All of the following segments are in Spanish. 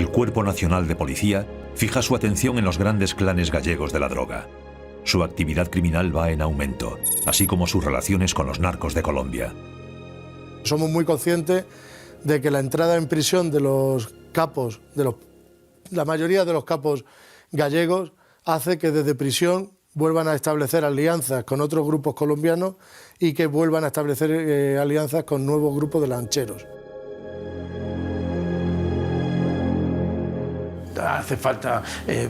el Cuerpo Nacional de Policía fija su atención en los grandes clanes gallegos de la droga. Su actividad criminal va en aumento, así como sus relaciones con los narcos de Colombia. Somos muy conscientes de que la entrada en prisión de los capos, la mayoría de los capos gallegos, hace que desde prisión vuelvan a establecer alianzas con otros grupos colombianos y que vuelvan a establecer alianzas con nuevos grupos de lancheros. Hace falta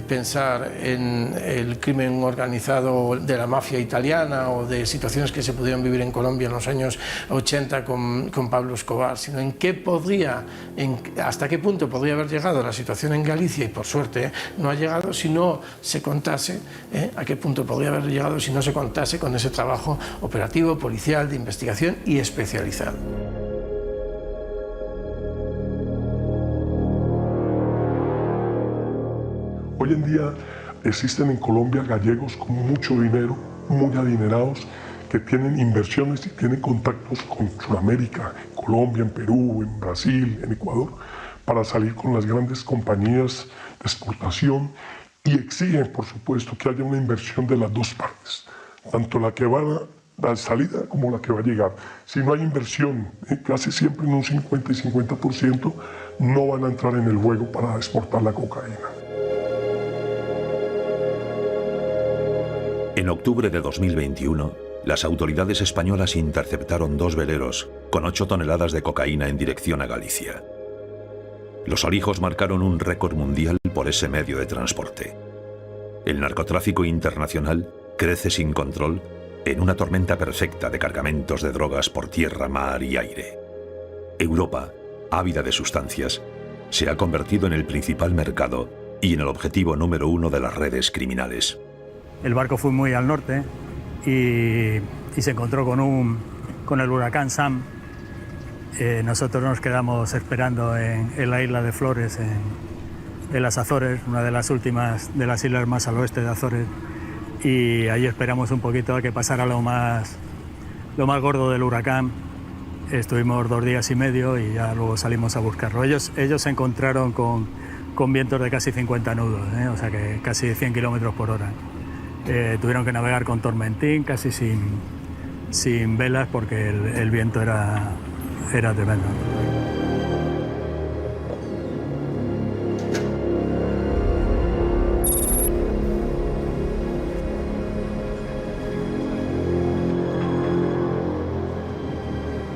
pensar en el crimen organizado de la mafia italiana o de situaciones que se pudieron vivir en Colombia en los años 80 con Pablo Escobar, sino hasta qué punto podría haber llegado la situación en Galicia, y por suerte no ha llegado si no se contase, a qué punto podría haber llegado si no se contase con ese trabajo operativo, policial, de investigación y especializado. Hoy en día existen en Colombia gallegos con mucho dinero, muy adinerados, que tienen inversiones y tienen contactos con Sudamérica, en Colombia, en Perú, en Brasil, en Ecuador, para salir con las grandes compañías de exportación, y exigen, por supuesto, que haya una inversión de las dos partes, tanto la que va a la salida como la que va a llegar. Si no hay inversión, casi siempre en un 50 y 50%, no van a entrar en el juego para exportar la cocaína. En octubre de 2021, las autoridades españolas interceptaron 2 veleros con 8 toneladas de cocaína en dirección a Galicia. Los olijos marcaron un récord mundial por ese medio de transporte. El narcotráfico internacional crece sin control en una tormenta perfecta de cargamentos de drogas por tierra, mar y aire. Europa, ávida de sustancias, se ha convertido en el principal mercado y en el objetivo número 1 de las redes criminales. El barco fue muy al norte y se encontró con el huracán Sam. Nosotros nos quedamos esperando en la isla de Flores, en las Azores, una de las últimas de las islas más al oeste de Azores, y allí esperamos un poquito a que pasara lo más gordo del huracán. Estuvimos 2 días y medio y ya luego salimos a buscarlo. Ellos se encontraron con vientos de casi 50 nudos, o sea que casi 100 kilómetros por hora. Tuvieron que navegar con tormentín, casi sin velas, porque el viento era tremendo.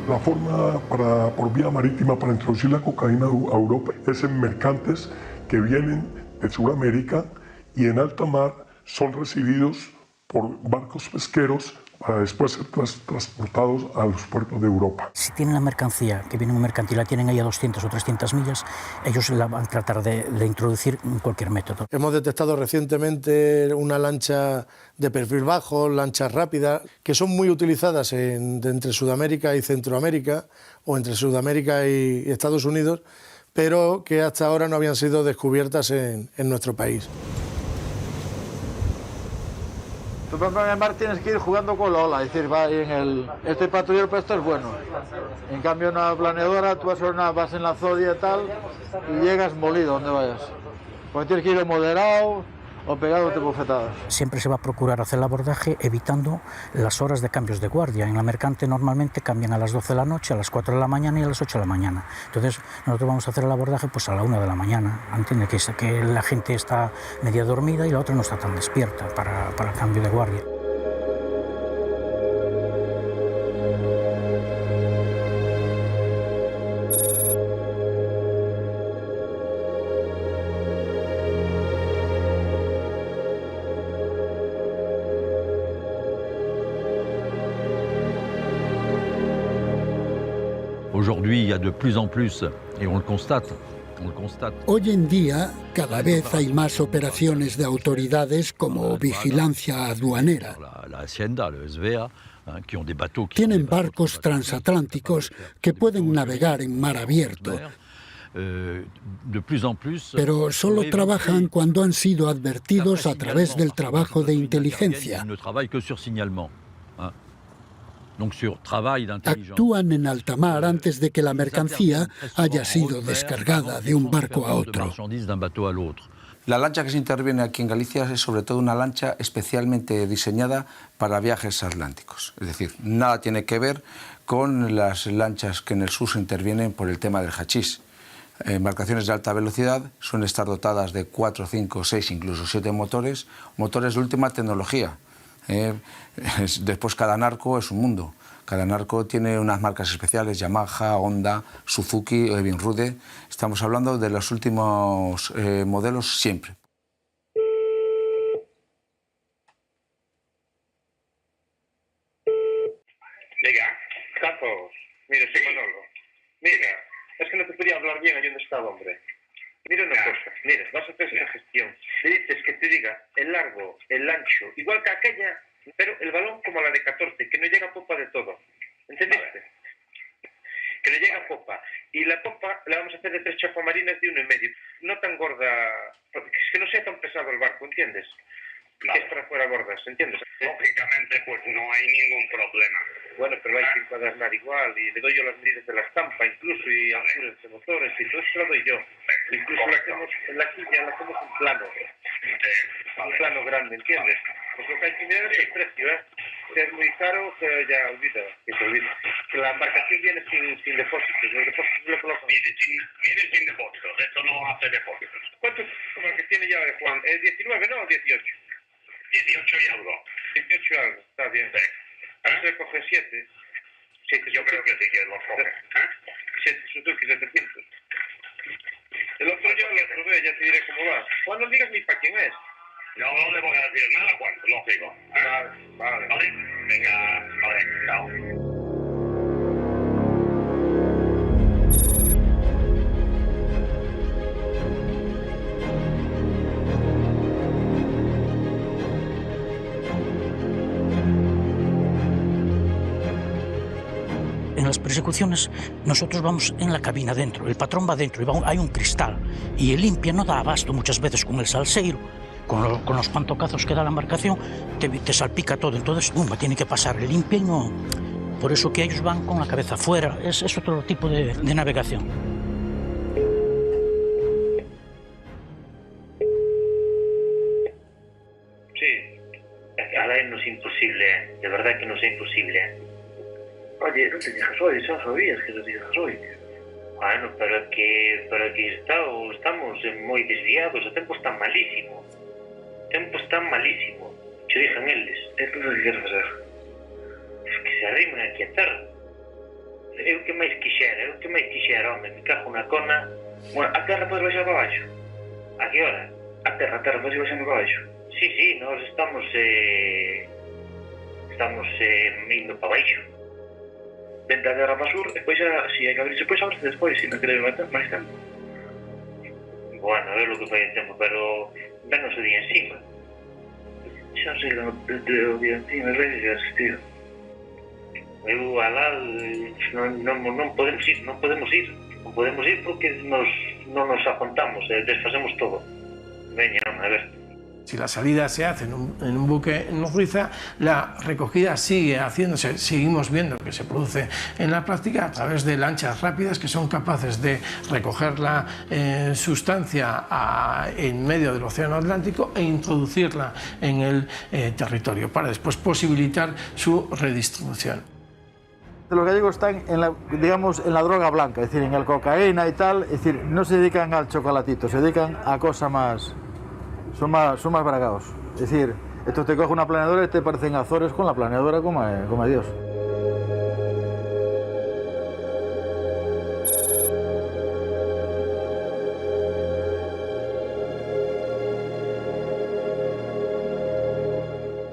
La forma por vía marítima para introducir la cocaína a Europa es en mercantes que vienen de Sudamérica y en alta mar son recibidos por barcos pesqueros para después ser transportados a los puertos de Europa. Si tienen la mercancía, que viene en un mercantil, la tienen ahí a 200 o 300 millas, ellos la van a tratar de introducir en cualquier método. Hemos detectado recientemente una lancha de perfil bajo, lanchas rápidas, que son muy utilizadas entre Sudamérica y Centroamérica, o entre Sudamérica y Estados Unidos, pero que hasta ahora no habían sido descubiertas en nuestro país. Tú en el mar tienes que ir jugando con la ola, es decir, va este patrullero para esto es bueno. En cambio una planeadora, tú vas en la zodia y tal, y llegas molido donde vayas. Porque tienes que ir moderado o pegándote bofetadas. Siempre se va a procurar hacer el abordaje evitando las horas de cambios de guardia. En la mercante normalmente cambian a las 12 de la noche, a las 4 de la mañana y a las 8 de la mañana. Entonces nosotros vamos a hacer el abordaje pues a la 1 de la mañana. Entiende que la gente está media dormida y la otra no está tan despierta para el cambio de guardia. Aujourd'hui, il y a de plus en plus, et on le constate. Hoy en día, cada vez hay más operaciones de autoridades como vigilancia aduanera. Tienen barcos transatlánticos que pueden navegar en mar abierto, pero solo trabajan cuando han sido advertidos a través del trabajo de inteligencia. Actúan en alta mar antes de que la mercancía haya sido descargada de un barco a otro. La lancha que se interviene aquí en Galicia es sobre todo una lancha especialmente diseñada para viajes atlánticos. Es decir, nada tiene que ver con las lanchas que en el sur se intervienen por el tema del hachís. Embarcaciones de alta velocidad suelen estar dotadas de 4, 5, 6, incluso 7 motores de última tecnología. Después cada narco es un mundo. Cada narco tiene unas marcas especiales, Yamaha, Honda, Suzuki, Evinrude. Estamos hablando de los últimos modelos siempre. Diga, Campos, mira, soy Manolo. Mira, es que no te podía hablar bien allí donde estaba, hombre. Mira una cosa, mira, vas a hacer esta gestión. Le dices que te diga el largo, el ancho, igual que aquella, pero el balón como la de 14, que no llega a popa de todo. ¿Entendiste? Vale. Que no llega a popa. Y la popa la vamos a hacer de 3 chafamarinas de 1,5. No tan gorda, porque es que no sea tan pesado el barco, ¿entiendes? Y que es para fuera gordas, ¿entiendes? Lógicamente, pues no hay ningún problema. Bueno, pero hay que encuadernar igual, y le doy yo las medidas de la estampa, incluso, y alturas de motores, y todo eso lo doy yo. Incluso la hacemos, en la quilla la hacemos un plano. Un plano grande, ¿entiendes? Pues lo que hay que mirar es el precio, ¿eh? Si es muy caro, que ya olvida, que se olvida. Que la embarcación viene sin depósitos, los depósitos lo colocan. Viene sin depósitos, esto no hace depósitos. ¿Cuántos como el que tiene ya de Juan? 19, ¿no? 18. 18 y algo. 18 y algo, está bien. Sí. Ahora se coge 7. Yo creo que sí que los coge. 7 Suzuki 700. El otro yo lo probé, ya te diré cómo va. Juan, no digas ni para quién es. No le voy a decir nada, Juan, lo sigo. Vale. Venga, vale, chao. En las persecuciones nosotros vamos en la cabina dentro, el patrón va dentro, hay un cristal y el limpia no da abasto muchas veces con el salseiro, con los pantocazos que da la embarcación, te salpica todo, entonces tiene que pasar el limpia y no. Por eso que ellos van con la cabeza afuera, es otro tipo de navegación. Sí, ahora no es imposible, de verdad que no es imposible. Oye, no te digas hoy, ya sabías que te digas hoy. Bueno, pero que estamos moi desviados, o tempo está malísimo. Che dixan eles. Entón, que queres facer? Que se arrimen aquí a terra. Eu que máis quixera, home, me cago na cona. Bueno, a terra podes baixar para baixo. A que hora? A terra podes baixar para baixo. Sí, nós estamos indo para baixo. Vente a terra para sur, despois si hai que abrirse, pois abre despois, se non quere matar máis tempo. Bueno, é o que fai o tempo, pero danos o día encima. Xa sei o día encima, veis que asistir. Eu alá non podemos ir porque non nos apuntamos, desfacemos todo. Veña, a ver. Si la salida se hace en un buque nodriza, la recogida sigue haciéndose, seguimos viendo que se produce en la práctica a través de lanchas rápidas que son capaces de recoger la sustancia en medio del océano Atlántico e introducirla en el territorio para después posibilitar su redistribución. Los gallegos están en la droga blanca, es decir, en el cocaína y tal, es decir, no se dedican al chocolatito, se dedican a cosas más... Son más bragados. Es decir, esto te coge una planeadora y te parecen Azores con la planeadora como a Dios.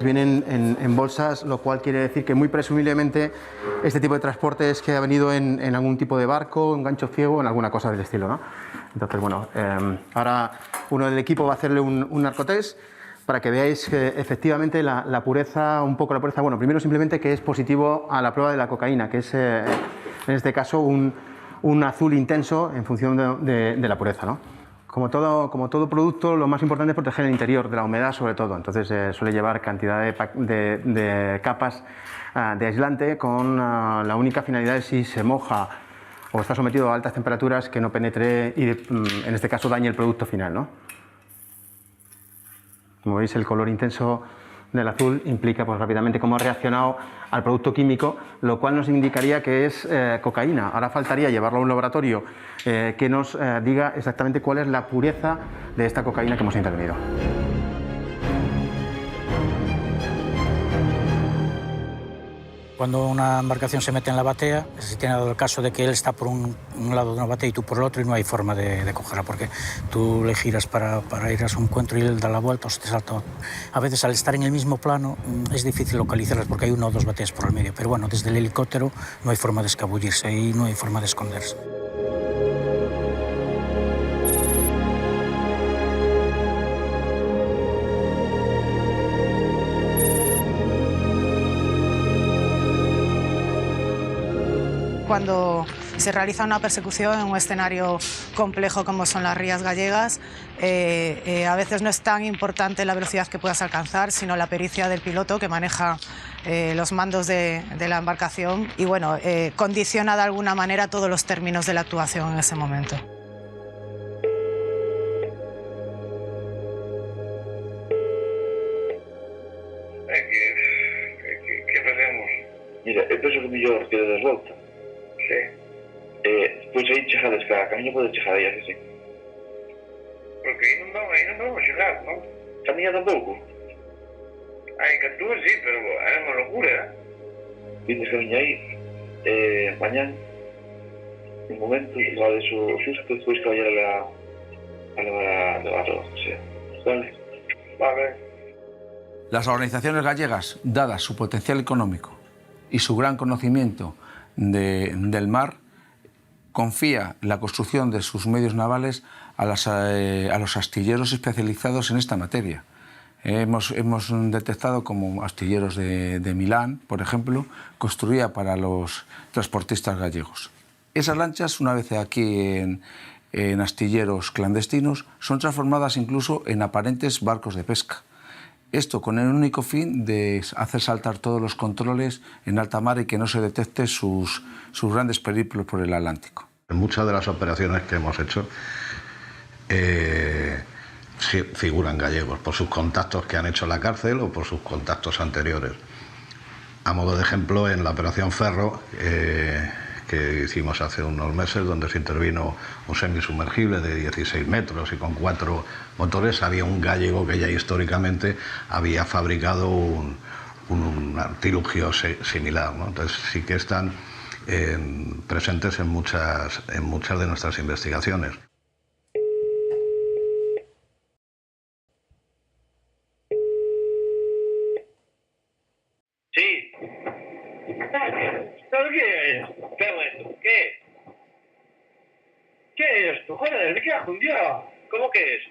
Vienen en bolsas, lo cual quiere decir que muy presumiblemente este tipo de transporte es que ha venido en algún tipo de barco, un gancho ciego, en alguna cosa del estilo, ¿no? Entonces, bueno, ahora uno del equipo va a hacerle un narcotest para que veáis que efectivamente la pureza, bueno, primero simplemente que es positivo a la prueba de la cocaína, que es en este caso un azul intenso en función de la pureza, ¿no? Como todo producto, lo más importante es proteger el interior de la humedad, sobre todo. Entonces suele llevar cantidad de capas de aislante con la única finalidad de si se moja o está sometido a altas temperaturas que no penetre y en este caso dañe el producto final, ¿no? Como veis, el color intenso del azul implica pues, rápidamente cómo ha reaccionado al producto químico, lo cual nos indicaría que es cocaína. Ahora faltaría llevarlo a un laboratorio que nos diga exactamente cuál es la pureza de esta cocaína que hemos intervenido. Cuando una embarcación se mete en la batea, se tiene dado el caso de que él está por un lado de una batea y tú por el otro y no hay forma de cogerla, porque tú le giras para ir a su encuentro y él da la vuelta o se te salta. A veces al estar en el mismo plano es difícil localizarlas porque hay una o dos bateas por el medio, pero bueno, desde el helicóptero no hay forma de escabullirse y no hay forma de esconderse. Cuando se realiza una persecución en un escenario complejo como son las rías gallegas, a veces no es tan importante la velocidad que puedas alcanzar, sino la pericia del piloto que maneja los mandos de la embarcación y bueno, condiciona de alguna manera todos los términos de la actuación en ese momento. ¿Qué hacemos? Mira, eu penso que mellor que des volta. Sí. Pois aí chegades cada camiño pode chegar aí, así. Porque aí non vamos chegar, non? Camiña tampouco. Ai, que tú sí, pero é unha locura. Vindes camiña aí, mañán, un momento, vades o susto, despois que vaya a levar o que sea. Vale? Vale. Las organizaciones gallegas, dadas su potencial económico y su gran conocimiento del mar, confía la construcción de sus medios navales a los astilleros especializados en esta materia. Hemos detectado como astilleros de Milán, por ejemplo, construía para los transportistas gallegos. Esas lanchas, una vez aquí en astilleros clandestinos, son transformadas incluso en aparentes barcos de pesca. Esto con el único fin de hacer saltar todos los controles en alta mar y que no se detecte sus grandes periplos por el Atlántico. En muchas de las operaciones que hemos hecho figuran gallegos por sus contactos que han hecho en la cárcel o por sus contactos anteriores. A modo de ejemplo, en la operación Ferro, que hicimos hace unos meses, donde se intervino un semisumergible de 16 metros y con 4 motores, había un gallego que ya históricamente había fabricado un artilugio similar, ¿no? Entonces sí que están presentes en muchas de nuestras investigaciones. Sí. ¿Pero qué es? ¿Qué? ¿Qué es esto? Joder, me cago en Dios. ¿Cómo que es?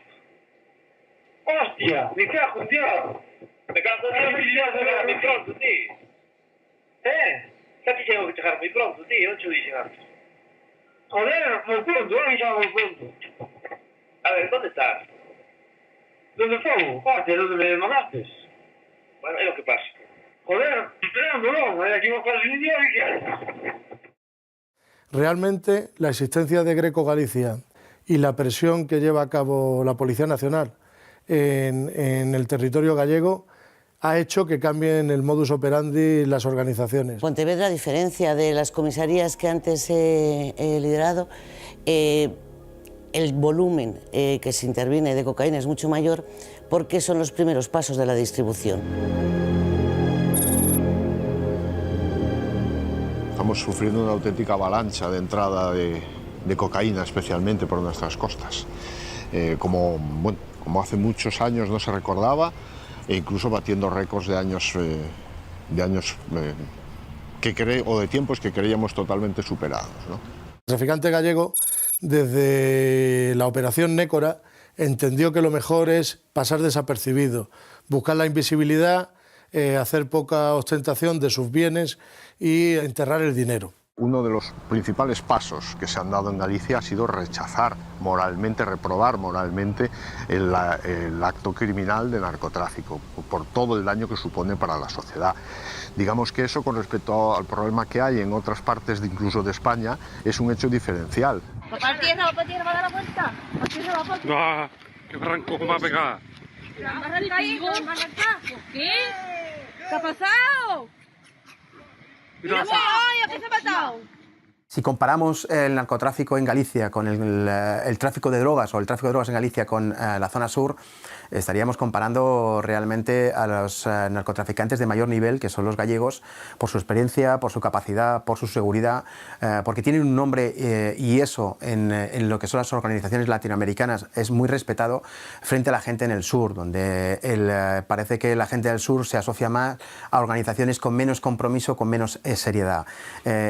¡Hostia! ¡Me cago en Dios! Me cago en Dios, me cago muy pronto, tío. Ya te tengo que llegar muy pronto, tío. No te voy a llegar. Joder, muy pronto, muy pronto. A ver, ¿dónde estás? ¿Dónde fue? Parte, ¿dónde me mandaste? Bueno, es lo que pasa. Joder, esperándolo, aquí va a pasar un día y Realmente la existencia de Greco Galicia y la presión que lleva a cabo la Policía Nacional en el territorio gallego ha hecho que cambien el modus operandi las organizaciones. Pontevedra, a diferencia de las comisarías que antes he liderado, el volumen que se interviene de cocaína es mucho mayor porque son los primeros pasos de la distribución. Estamos sufriendo una auténtica avalancha de entrada de cocaína, especialmente por nuestras costas. Como hace muchos años no se recordaba, e incluso batiendo récords de años o de tiempos que creíamos totalmente superados, ¿no? El traficante gallego, desde la operación Nécora, entendió que lo mejor es pasar desapercibido, buscar la invisibilidad, hacer poca ostentación de sus bienes y enterrar el dinero. Uno de los principales pasos que se han dado en Galicia ha sido rechazar moralmente, reprobar moralmente el acto criminal de narcotráfico por todo el daño que supone para la sociedad. Digamos que eso, con respecto al problema que hay en otras partes incluso de España, es un hecho diferencial. ¿Va para tierra, va a dar la vuelta? ¿Va tierra, va para tierra? No, qué barranco me ha pegado. ¿Me has arrancado? ¿Por qué? ¿Qué ha pasado? ¡Mira, ay, qué se ha pasado! Si comparamos el narcotráfico en Galicia con el tráfico de drogas o el tráfico de drogas en Galicia con la zona sur, estaríamos comparando realmente a los narcotraficantes de mayor nivel, que son los gallegos, por su experiencia, por su capacidad, por su seguridad, porque tienen un nombre y eso en lo que son las organizaciones latinoamericanas es muy respetado frente a la gente en el sur, donde parece que la gente del sur se asocia más a organizaciones con menos compromiso, con menos seriedad.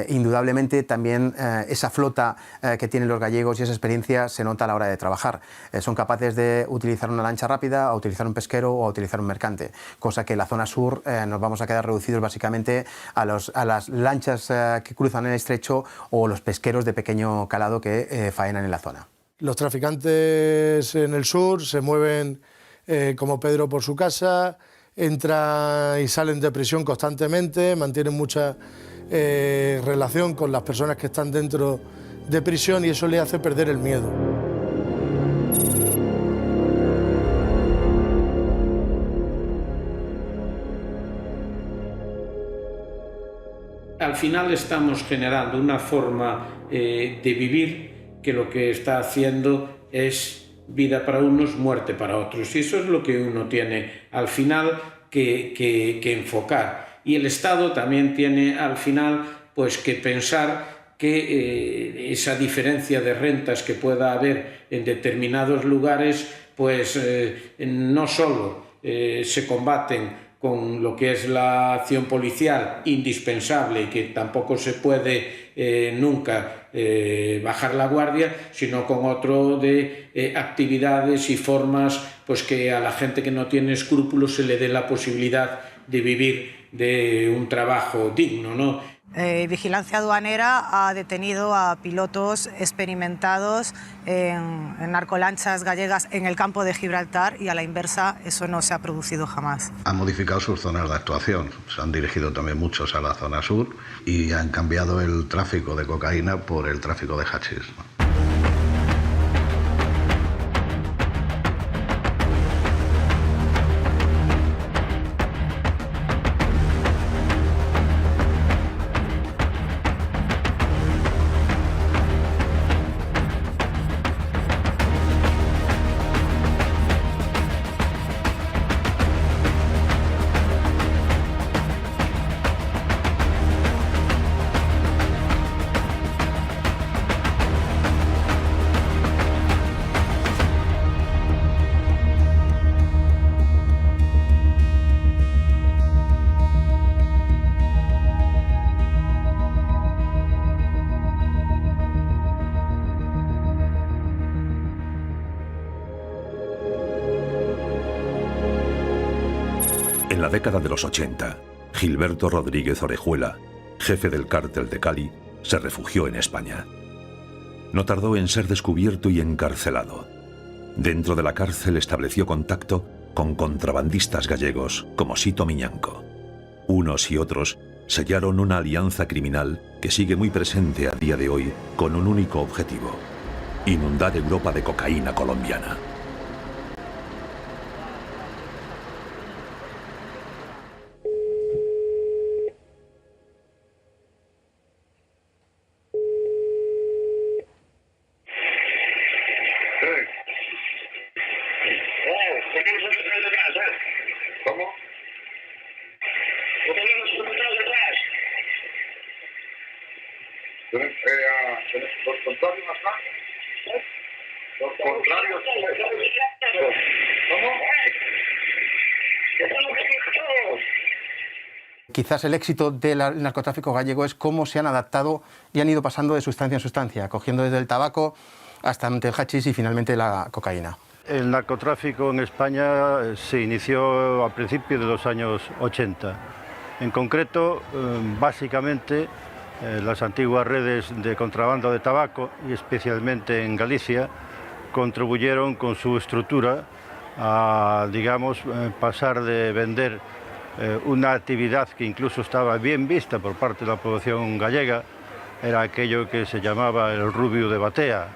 Indudablemente también esa flota que tienen los gallegos y esa experiencia se nota a la hora de trabajar. Son capaces de utilizar una lancha rápida, a utilizar un pesquero o a utilizar un mercante, cosa que en la zona sur nos vamos a quedar reducidos básicamente a las lanchas que cruzan el estrecho o los pesqueros de pequeño calado que faenan en la zona. Los traficantes en el sur se mueven como Pedro por su casa, entran y salen de prisión constantemente, mantienen mucha relación con las personas que están dentro de prisión y eso le hace perder el miedo. Al final estamos generando una forma de vivir que lo que está haciendo es vida para unos, muerte para otros. Y eso es lo que uno tiene al final que enfocar. Y el Estado también tiene al final pues que pensar que esa diferencia de rentas que pueda haber en determinados lugares pues no solo se combaten con lo que es la acción policial indispensable y que tampoco se puede nunca bajar la guardia, sino con otro de actividades y formas pues que a la gente que no tiene escrúpulos se le dé la posibilidad de vivir de un trabajo digno, ¿no? Vigilancia Aduanera ha detenido a pilotos experimentados en narcolanchas gallegas en el campo de Gibraltar y a la inversa eso no se ha producido jamás. Han modificado sus zonas de actuación, se han dirigido también muchos a la zona sur y han cambiado el tráfico de cocaína por el tráfico de hachís. En la década de los 80, Gilberto Rodríguez Orejuela, jefe del cártel de Cali, se refugió en España. No tardó en ser descubierto y encarcelado. Dentro de la cárcel estableció contacto con contrabandistas gallegos como Sito Miñanco. Unos y otros sellaron una alianza criminal que sigue muy presente a día de hoy con un único objetivo: inundar Europa de cocaína colombiana. Los contrarios acá. Los contrarios. ¿Cómo? Quizás el éxito del narcotráfico gallego es cómo se han adaptado y han ido pasando de sustancia en sustancia, cogiendo desde el tabaco hasta el hachís y finalmente la cocaína. El narcotráfico en España se inició a principios de los años 80. En concreto, básicamente, las antiguas redes de contrabando de tabaco, y especialmente en Galicia, contribuyeron con su estructura a, digamos, pasar de vender una actividad que incluso estaba bien vista por parte de la población gallega, era aquello que se llamaba el rubio de batea.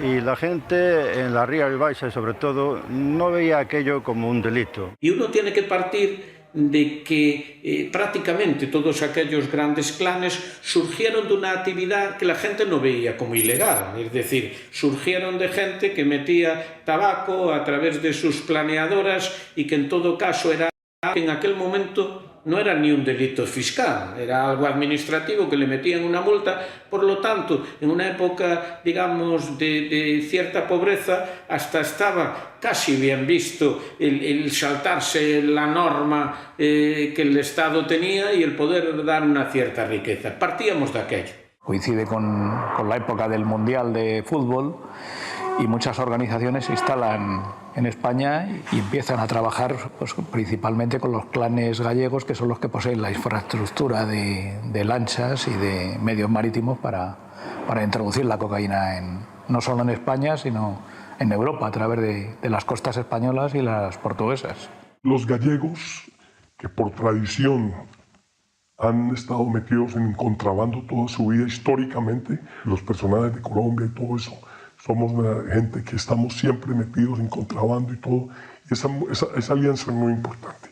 Y la gente en la Ría Baixa, sobre todo, no veía aquello como un delito. Y uno tiene que partir de que prácticamente todos aquellos grandes clanes surgieron de una actividad que la gente no veía como ilegal, es decir, surgieron de gente que metía tabaco a través de sus planeadoras y que en todo caso era que en aquel momento no era ni un delito fiscal, era algo administrativo que le metían una multa. Por lo tanto, en una época, digamos, de cierta pobreza, hasta estaba casi bien visto el saltarse la norma que el Estado tenía y el poder dar una cierta riqueza. Partíamos de aquello. Coincide con la época del Mundial de Fútbol y muchas organizaciones se instalan en España y empiezan a trabajar pues, principalmente con los clanes gallegos, que son los que poseen la infraestructura de lanchas y de medios marítimos para introducir la cocaína no solo en España, sino en Europa, a través de las costas españolas y las portuguesas. Los gallegos, que por tradición han estado metidos en contrabando toda su vida históricamente, los personajes de Colombia y todo eso, somos una gente que estamos siempre metidos en contrabando y todo, y esa alianza es muy importante.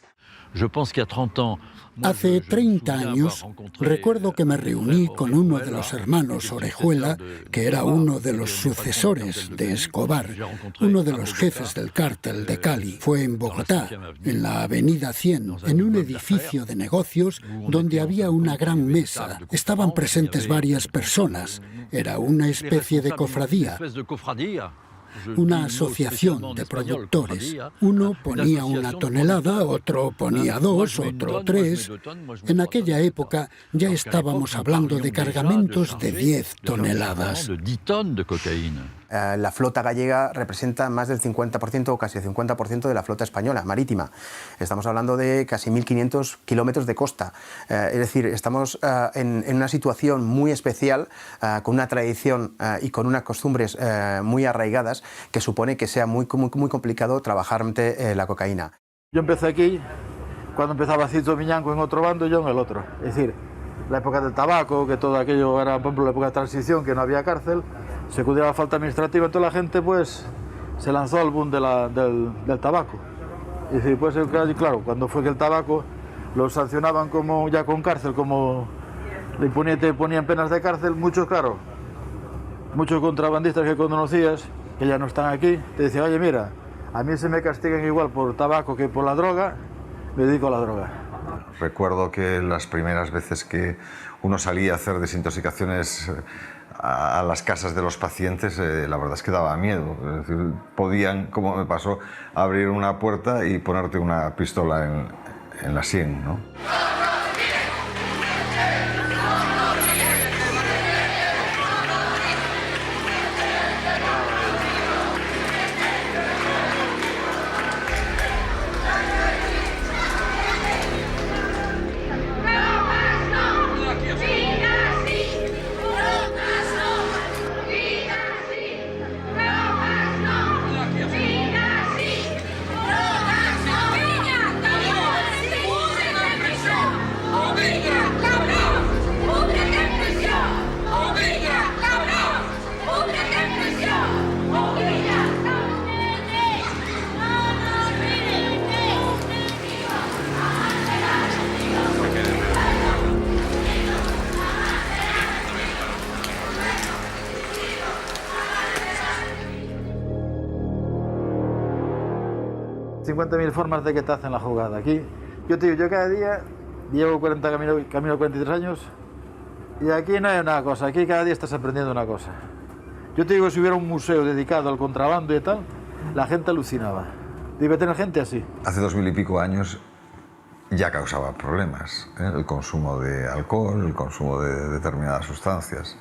Hace 30 años recuerdo que me reuní con uno de los hermanos Orejuela, que era uno de los sucesores de Escobar, uno de los jefes del cártel de Cali. Fue en Bogotá, en la avenida 100, en un edificio de negocios donde había una gran mesa. Estaban presentes varias personas. Era una especie de cofradía, una asociación de productores. Uno ponía 1 tonelada, otro ponía 2, otro 3. En aquella época ya estábamos hablando de cargamentos de 10 toneladas. La flota gallega representa más del 50% o casi el 50% de la flota española marítima. Estamos hablando de casi 1.500 kilómetros de costa. Es decir, estamos en una situación muy especial, con una tradición y con unas costumbres muy arraigadas, que supone que sea muy complicado trabajar la cocaína. Yo empecé aquí cuando empezaba Cito Miñanco en otro bando y yo en el otro. Es decir, la época del tabaco, que todo aquello era, por ejemplo, la época de transición, que no había cárcel, se acudía a la falta administrativa, entonces la gente pues se lanzó al boom del tabaco. Y decir, pues claro, cuando fue que el tabaco lo sancionaban como ya con cárcel, como te ponían penas de cárcel, muchos contrabandistas que conocías, que ya no están aquí, te decían, oye mira, a mí se me castigan igual por tabaco que por la droga, me dedico a la droga. Recuerdo que las primeras veces que uno salía a hacer desintoxicaciones a las casas de los pacientes, la verdad es que daba miedo. Es decir, podían, como me pasó, abrir una puerta y ponerte una pistola en la sien, ¿no? ...50.000 formas de que te hacen la jugada. Aquí, yo te digo, yo cada día llevo camino 43 años y aquí no hay una cosa, aquí cada día estás aprendiendo una cosa. Yo te digo, si hubiera un museo dedicado al contrabando y tal, la gente alucinaba. Debe tener gente así. Hace 2000 y pico años ya causaba problemas, el consumo de alcohol, el consumo de determinadas sustancias.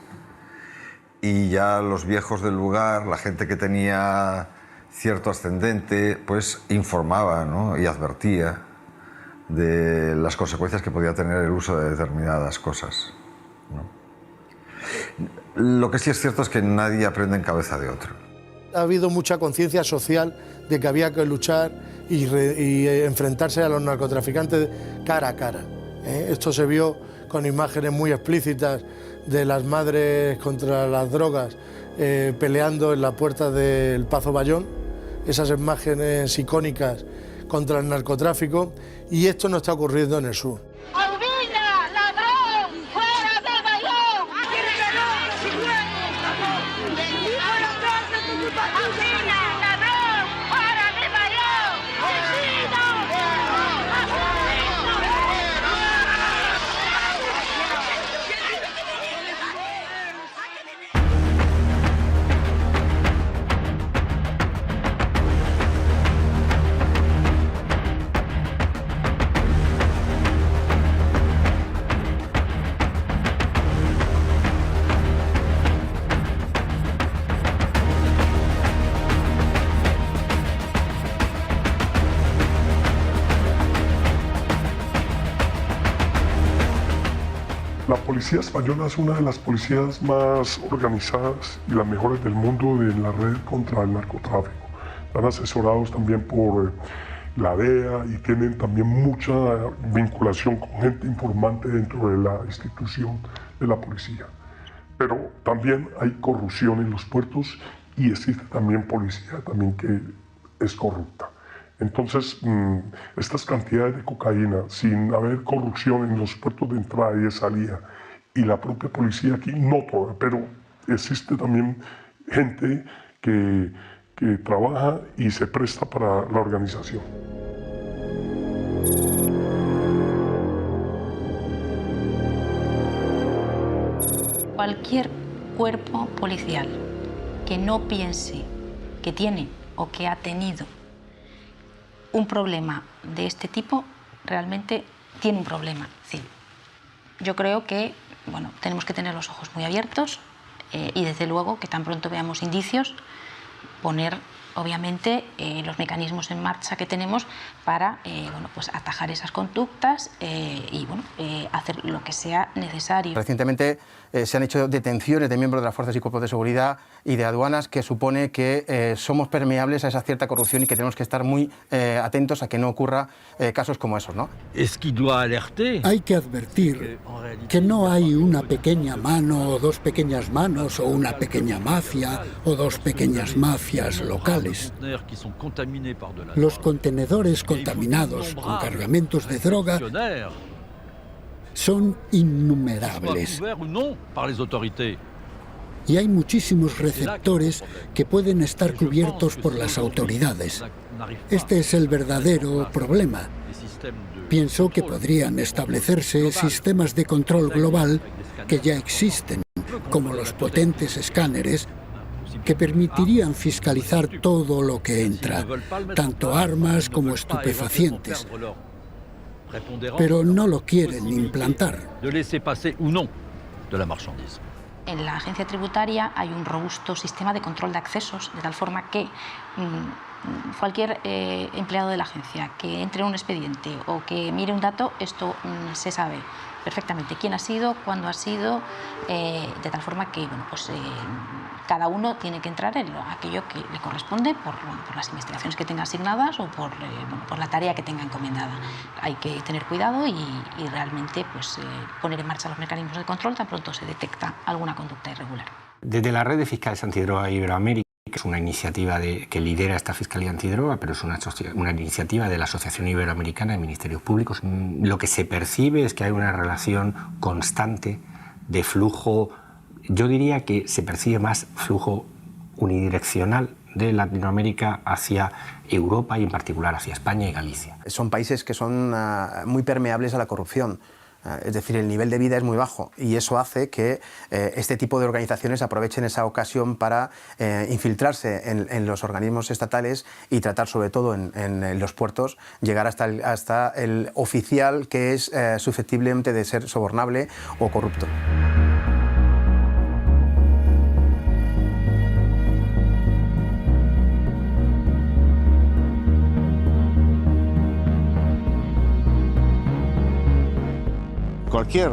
Y ya los viejos del lugar, la gente que tenía cierto ascendente, pues informaba, ¿no? Y advertía de las consecuencias que podía tener el uso de determinadas cosas, ¿no? Lo que sí es cierto es que nadie aprende en cabeza de otro. Ha habido mucha conciencia social de que había que luchar y enfrentarse a los narcotraficantes cara a cara. Esto se vio con imágenes muy explícitas de las madres contra las drogas peleando en la puerta del Pazo Bayón, esas imágenes icónicas contra el narcotráfico, y esto no está ocurriendo en el sur. La policía española es una de las policías más organizadas y las mejores del mundo en la red contra el narcotráfico. Están asesorados también por la DEA y tienen también mucha vinculación con gente informante dentro de la institución de la policía. Pero también hay corrupción en los puertos y existe también policía también que es corrupta. Entonces, estas cantidades de cocaína, sin haber corrupción en los puertos de entrada y de salida, y la propia policía aquí, no toda, pero existe también gente que trabaja y se presta para la organización. Cualquier cuerpo policial que no piense que tiene o que ha tenido un problema de este tipo, realmente tiene un problema. Sí. Yo creo que tenemos que tener los ojos muy abiertos y desde luego que tan pronto veamos indicios, poner obviamente los mecanismos en marcha que tenemos para atajar esas conductas y hacer lo que sea necesario. Recientemente se han hecho detenciones de miembros de las fuerzas y cuerpos de seguridad y de aduanas, que supone que somos permeables a esa cierta corrupción y que tenemos que estar muy atentos a que no ocurra casos como esos, ¿no? Hay que advertir que no hay una pequeña mano o dos pequeñas manos o una pequeña mafia o dos pequeñas mafias locales. Los contenedores contaminados con cargamentos de droga son innumerables. Y hay muchísimos receptores que pueden estar cubiertos por las autoridades. Este es el verdadero problema. Pienso que podrían establecerse sistemas de control global que ya existen, como los potentes escáneres, que permitirían fiscalizar todo lo que entra, tanto armas como estupefacientes. Pero no lo quieren implantar. En la agencia tributaria hay un robusto sistema de control de accesos, de tal forma que cualquier empleado de la agencia que entre en un expediente o que mire un dato, esto se sabe perfectamente quién ha sido, cuándo ha sido, de tal forma que cada uno tiene que entrar en aquello que le corresponde por las investigaciones que tenga asignadas o por la tarea que tenga encomendada. Hay que tener cuidado y realmente poner en marcha los mecanismos de control tan pronto se detecta alguna conducta irregular. Desde la Red de Fiscales Antidroga Iberoamérica, que es una iniciativa que lidera esta Fiscalía Antidroga, pero es una iniciativa de la Asociación Iberoamericana de Ministerios Públicos, lo que se percibe es que hay una relación constante de flujo. Yo diría que se percibe más flujo unidireccional de Latinoamérica hacia Europa y en particular hacia España y Galicia. Son países que son muy permeables a la corrupción. Es decir, el nivel de vida es muy bajo y eso hace que este tipo de organizaciones aprovechen esa ocasión para infiltrarse en los organismos estatales y tratar, sobre todo en los puertos, llegar hasta el oficial que es susceptiblemente de ser sobornable o corrupto. cualquier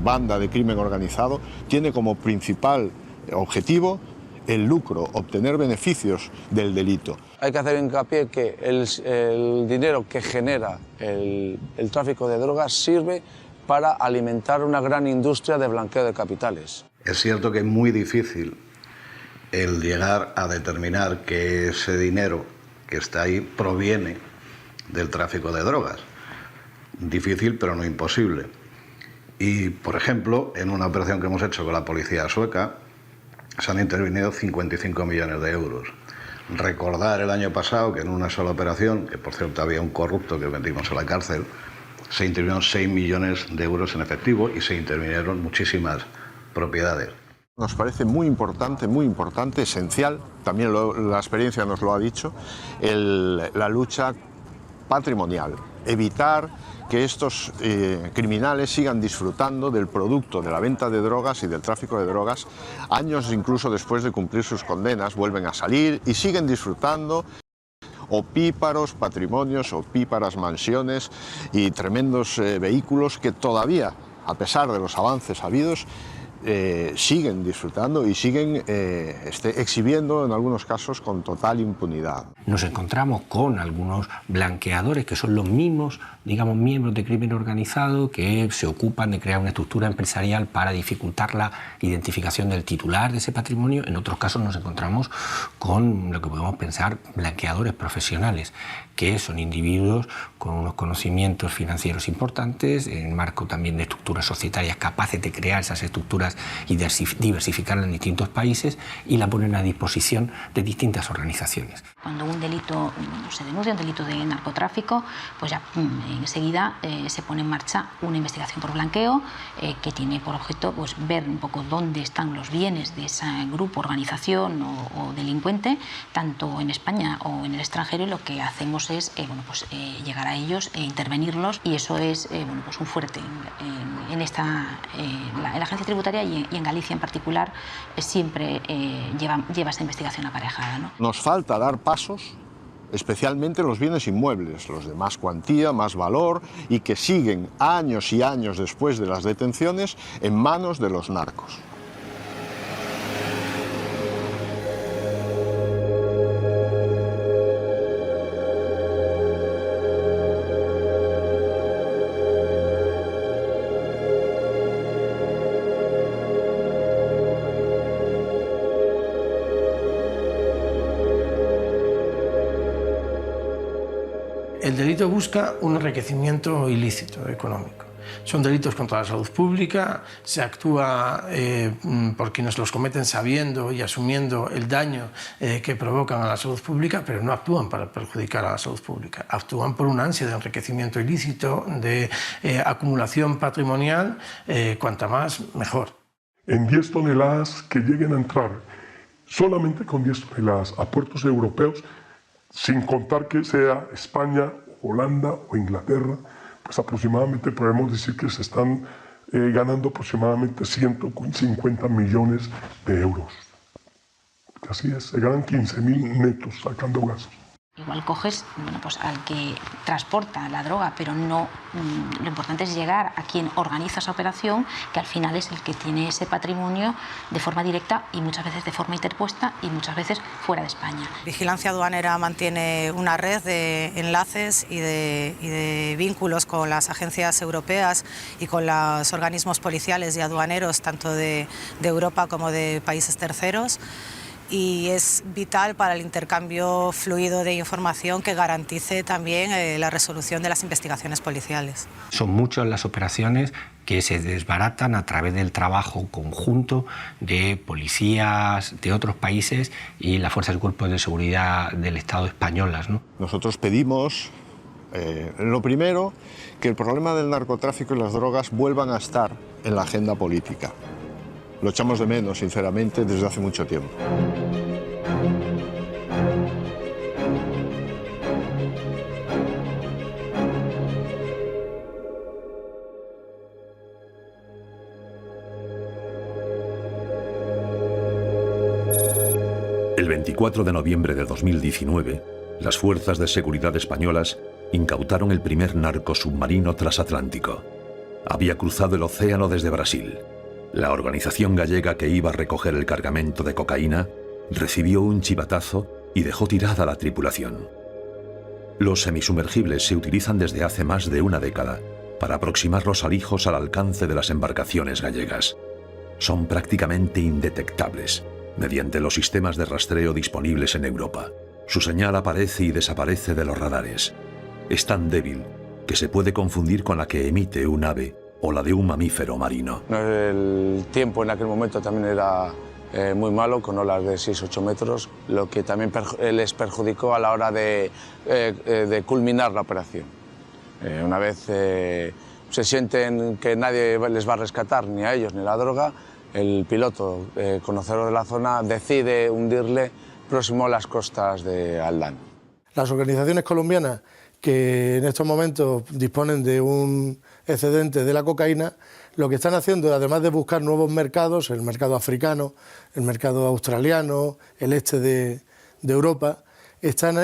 banda de crimen organizado tiene como principal objetivo el lucro, obtener beneficios del delito. Hay que hacer hincapié que el dinero que genera el tráfico de drogas sirve para alimentar una gran industria de blanqueo de capitales. Es cierto que es muy difícil el llegar a determinar que ese dinero que está ahí proviene del tráfico de drogas. Difícil, pero no imposible. Y, por ejemplo, en una operación que hemos hecho con la policía sueca, se han intervenido 55 millones de euros. Recordar el año pasado que en una sola operación, que por cierto había un corrupto que metimos a la cárcel, se intervinieron 6 millones de euros en efectivo y se intervinieron muchísimas propiedades. Nos parece muy importante, esencial, también la experiencia nos lo ha dicho, la lucha patrimonial, evitar que estos criminales sigan disfrutando del producto de la venta de drogas y del tráfico de drogas, años incluso después de cumplir sus condenas, vuelven a salir y siguen disfrutando opíparos patrimonios, opíparas mansiones y tremendos vehículos que todavía, a pesar de los avances habidos, siguen disfrutando y siguen exhibiendo en algunos casos con total impunidad. Nos encontramos con algunos blanqueadores que son los mismos, digamos, miembros de crimen organizado que se ocupan de crear una estructura empresarial para dificultar la identificación del titular de ese patrimonio. En otros casos nos encontramos con lo que podemos pensar blanqueadores profesionales, que son individuos con unos conocimientos financieros importantes, en el marco también de estructuras societarias capaces de crear esas estructuras y diversificarlas en distintos países y la ponen a disposición de distintas organizaciones. Cuando un delito se denuncia, un delito de narcotráfico, pues ya enseguida se pone en marcha una investigación por blanqueo que tiene por objeto pues, ver un poco dónde están los bienes de ese grupo, organización o delincuente, tanto en España o en el extranjero, y lo que hacemos es llegar a ellos e intervenirlos, y eso es pues un fuerte en la agencia tributaria y en Galicia en particular siempre lleva esa investigación aparejada, ¿no? Nos falta dar pasos, especialmente los bienes inmuebles, los de más cuantía, más valor y que siguen años y años después de las detenciones en manos de los narcos. El delito busca un enriquecimiento ilícito económico. Son delitos contra la salud pública, se actúa por quienes los cometen sabiendo y asumiendo el daño que provocan a la salud pública, pero no actúan para perjudicar a la salud pública. Actúan por una ansia de enriquecimiento ilícito, de acumulación patrimonial, cuanta más, mejor. En 10 toneladas que lleguen a entrar, solamente con 10 toneladas a puertos europeos, sin contar que sea España, Holanda o Inglaterra, pues aproximadamente podemos decir que se están ganando aproximadamente 150 millones de euros. Así es, se ganan 15.000 netos sacando gas. Igual coges pues al que transporta la droga, pero no, lo importante es llegar a quien organiza esa operación, que al final es el que tiene ese patrimonio de forma directa y muchas veces de forma interpuesta y muchas veces fuera de España. Vigilancia Aduanera mantiene una red de enlaces y de vínculos con las agencias europeas y con los organismos policiales y aduaneros, tanto de Europa como de países terceros. Y es vital para el intercambio fluido de información que garantice también la resolución de las investigaciones policiales. Son muchas las operaciones que se desbaratan a través del trabajo conjunto de policías de otros países y las fuerzas y cuerpos de seguridad del Estado españolas, ¿no? Nosotros pedimos, lo primero, que el problema del narcotráfico y las drogas vuelvan a estar en la agenda política. Lo echamos de menos, sinceramente, desde hace mucho tiempo. El 24 de noviembre de 2019, las fuerzas de seguridad españolas incautaron el primer narcosubmarino transatlántico. había cruzado el océano desde Brasil. La organización gallega que iba a recoger el cargamento de cocaína recibió un chivatazo y dejó tirada la tripulación. Los semisumergibles se utilizan desde hace más de una década para aproximar los alijos al alcance de las embarcaciones gallegas. Son prácticamente indetectables mediante los sistemas de rastreo disponibles en Europa. Su señal aparece y desaparece de los radares. Es tan débil que se puede confundir con la que emite un ave o la de un mamífero marino. El tiempo en aquel momento también era muy malo, con olas de 6-8 metros, lo que también les perjudicó a la hora de culminar la operación. Una vez se sienten que nadie les va a rescatar, ni a ellos ni a la droga, el piloto, conocedor de la zona, decide hundirle próximo a las costas de Aldán. Las organizaciones colombianas que en estos momentos disponen de un excedente de la cocaína, lo que están haciendo, además de buscar nuevos mercados, el mercado africano, el mercado australiano, el este de Europa, están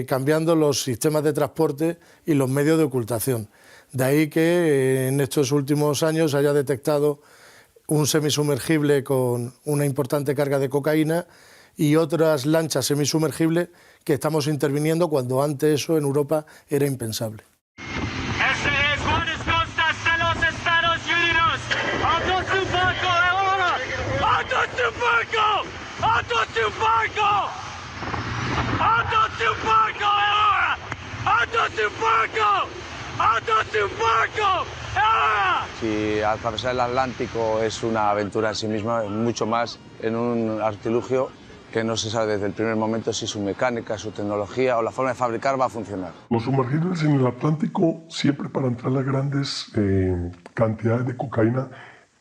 cambiando los sistemas de transporte y los medios de ocultación. De ahí que en estos últimos años se haya detectado un semisumergible con una importante carga de cocaína y otras lanchas semisumergibles que estamos interviniendo cuando antes eso en Europa era impensable. Si atravesar el Atlántico es una aventura en sí misma, mucho más en un artilugio que no se sabe desde el primer momento si su mecánica, su tecnología o la forma de fabricar va a funcionar. Los sumergibles en el Atlántico, siempre para entrar a grandes cantidades de cocaína,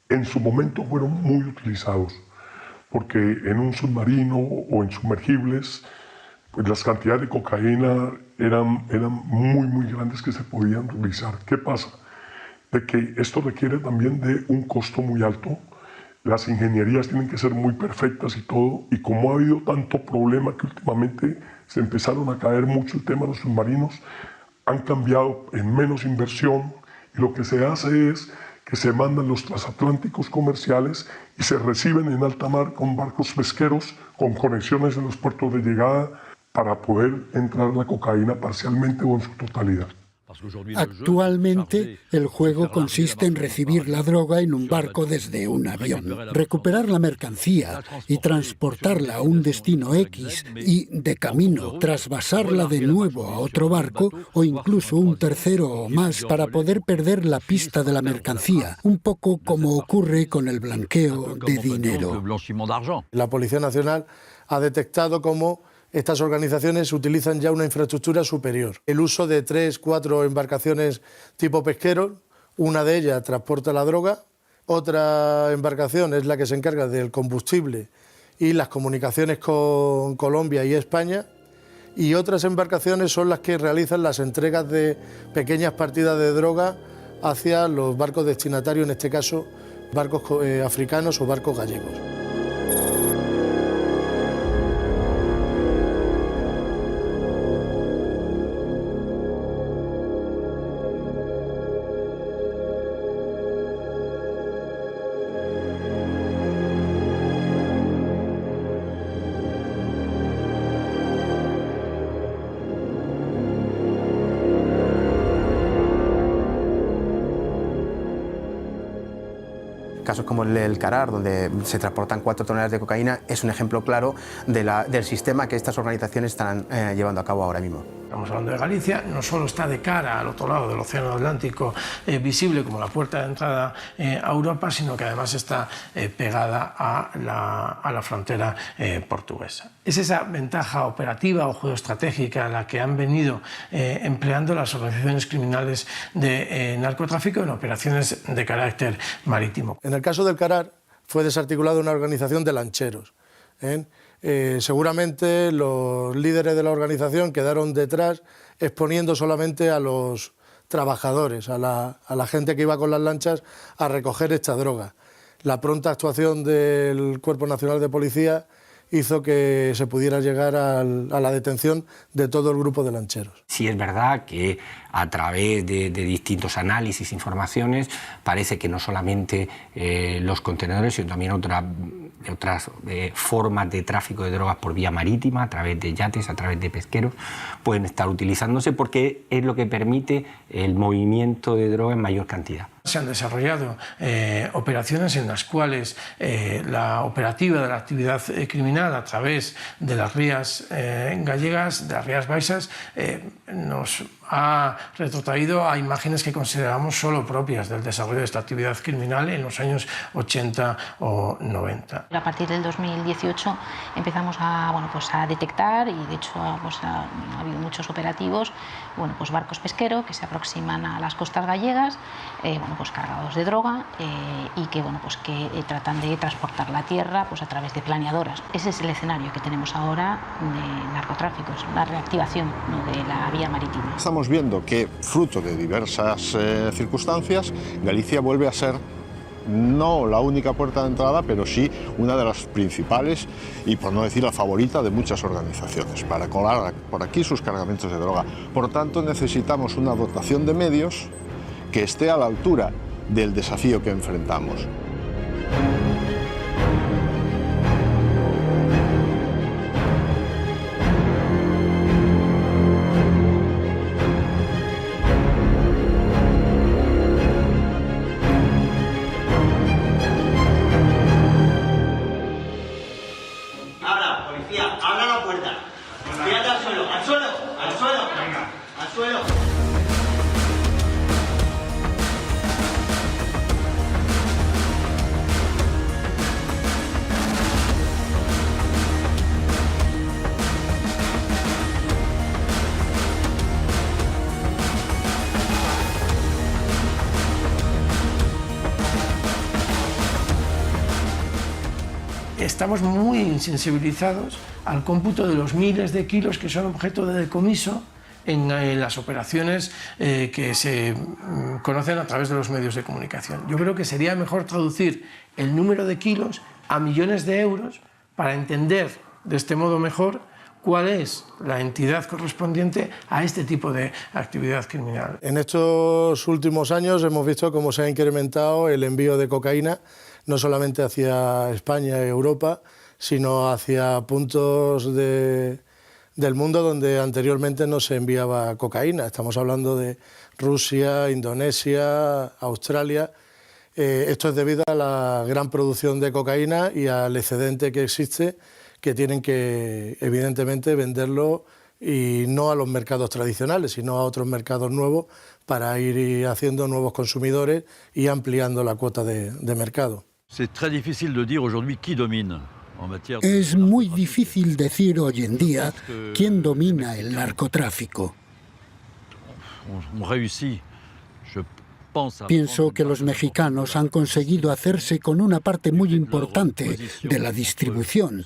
en su momento fueron muy utilizados, porque en un submarino o en sumergibles, pues las cantidades de cocaína eran muy grandes que se podían utilizar. ¿Qué pasa? De que esto requiere también de un costo muy alto. Las ingenierías tienen que ser muy perfectas y todo, y como ha habido tanto problema que últimamente se empezaron a caer mucho el tema de los submarinos, han cambiado en menos inversión, y lo que se hace es que se mandan los transatlánticos comerciales y se reciben en alta mar con barcos pesqueros, con conexiones en los puertos de llegada, para poder entrar la cocaína parcialmente o en su totalidad. Actualmente, el juego consiste en recibir la droga en un barco desde un avión, recuperar la mercancía y transportarla a un destino X y, de camino, trasvasarla de nuevo a otro barco o incluso un tercero o más para poder perder la pista de la mercancía, un poco como ocurre con el blanqueo de dinero. La Policía Nacional ha detectado cómo estas organizaciones utilizan ya una infraestructura superior. El uso de 3-4 embarcaciones tipo pesquero, una de ellas transporta la droga, otra embarcación es la que se encarga del combustible y las comunicaciones con Colombia y España, y otras embarcaciones son las que realizan las entregas de pequeñas partidas de droga hacia los barcos destinatarios, en este caso barcos africanos o barcos gallegos. Casos como el del Carar, donde se transportan 4 toneladas de cocaína, es un ejemplo claro del sistema que estas organizaciones están llevando a cabo ahora mismo. Estamos hablando de Galicia, no solo está de cara al otro lado del Océano Atlántico, visible como la puerta de entrada a Europa, sino que además está pegada a la frontera portuguesa. Es esa ventaja operativa o geoestratégica la que han venido empleando las organizaciones criminales de narcotráfico en operaciones de carácter marítimo. En el caso del Carar fue desarticulada una organización de lancheros. Seguramente los líderes de la organización quedaron detrás exponiendo solamente a los trabajadores, a la gente que iba con las lanchas a recoger esta droga. La pronta actuación del Cuerpo Nacional de Policía hizo que se pudiera llegar a la detención de todo el grupo de lancheros. Sí es verdad que a través de distintos análisis, informaciones, parece que no solamente los contenedores, sino también otras formas de tráfico de drogas por vía marítima, a través de yates, a través de pesqueros, pueden estar utilizándose porque es lo que permite el movimiento de droga en mayor cantidad. Se han desarrollado operaciones en las cuales la operativa de la actividad criminal a través de las rías gallegas, de las rías baixas, nos ha retrotraído a imágenes que consideramos solo propias del desarrollo de esta actividad criminal en los años 80 o 90. A partir del 2018 empezamos a detectar, y de hecho ha habido muchos operativos, barcos pesqueros que se aproximan a las costas gallegas, cargados de droga y que tratan de transportar la tierra a través de planeadoras. Ese es el escenario que tenemos ahora de narcotráfico, es la reactivación de la vía marítima. Estamos viendo que, fruto de diversas circunstancias, Galicia vuelve a ser no la única puerta de entrada, pero sí una de las principales y, por no decir la favorita, de muchas organizaciones para colar por aquí sus cargamentos de droga. Por tanto, necesitamos una dotación de medios que esté a la altura del desafío que enfrentamos. Abra, policía, abra la puerta. Tírate al suelo, al suelo, al suelo, al suelo. Estamos muy insensibilizados al cómputo de los miles de kilos que son objeto de decomiso en las operaciones que se conocen a través de los medios de comunicación. Yo creo que sería mejor traducir el número de kilos a millones de euros para entender de este modo mejor cuál es la entidad correspondiente a este tipo de actividad criminal. En estos últimos años hemos visto cómo se ha incrementado el envío de cocaína, no solamente hacia España y Europa, sino hacia puntos del mundo donde anteriormente no se enviaba cocaína. Estamos hablando de Rusia, Indonesia, Australia. Esto es debido a la gran producción de cocaína y al excedente que existe, que tienen que, evidentemente, venderlo y no a los mercados tradicionales, sino a otros mercados nuevos para ir haciendo nuevos consumidores y ampliando la cuota de mercado. Es muy difícil decir hoy en día quién domina el narcotráfico. Pienso que los mexicanos han conseguido hacerse con una parte muy importante de la distribución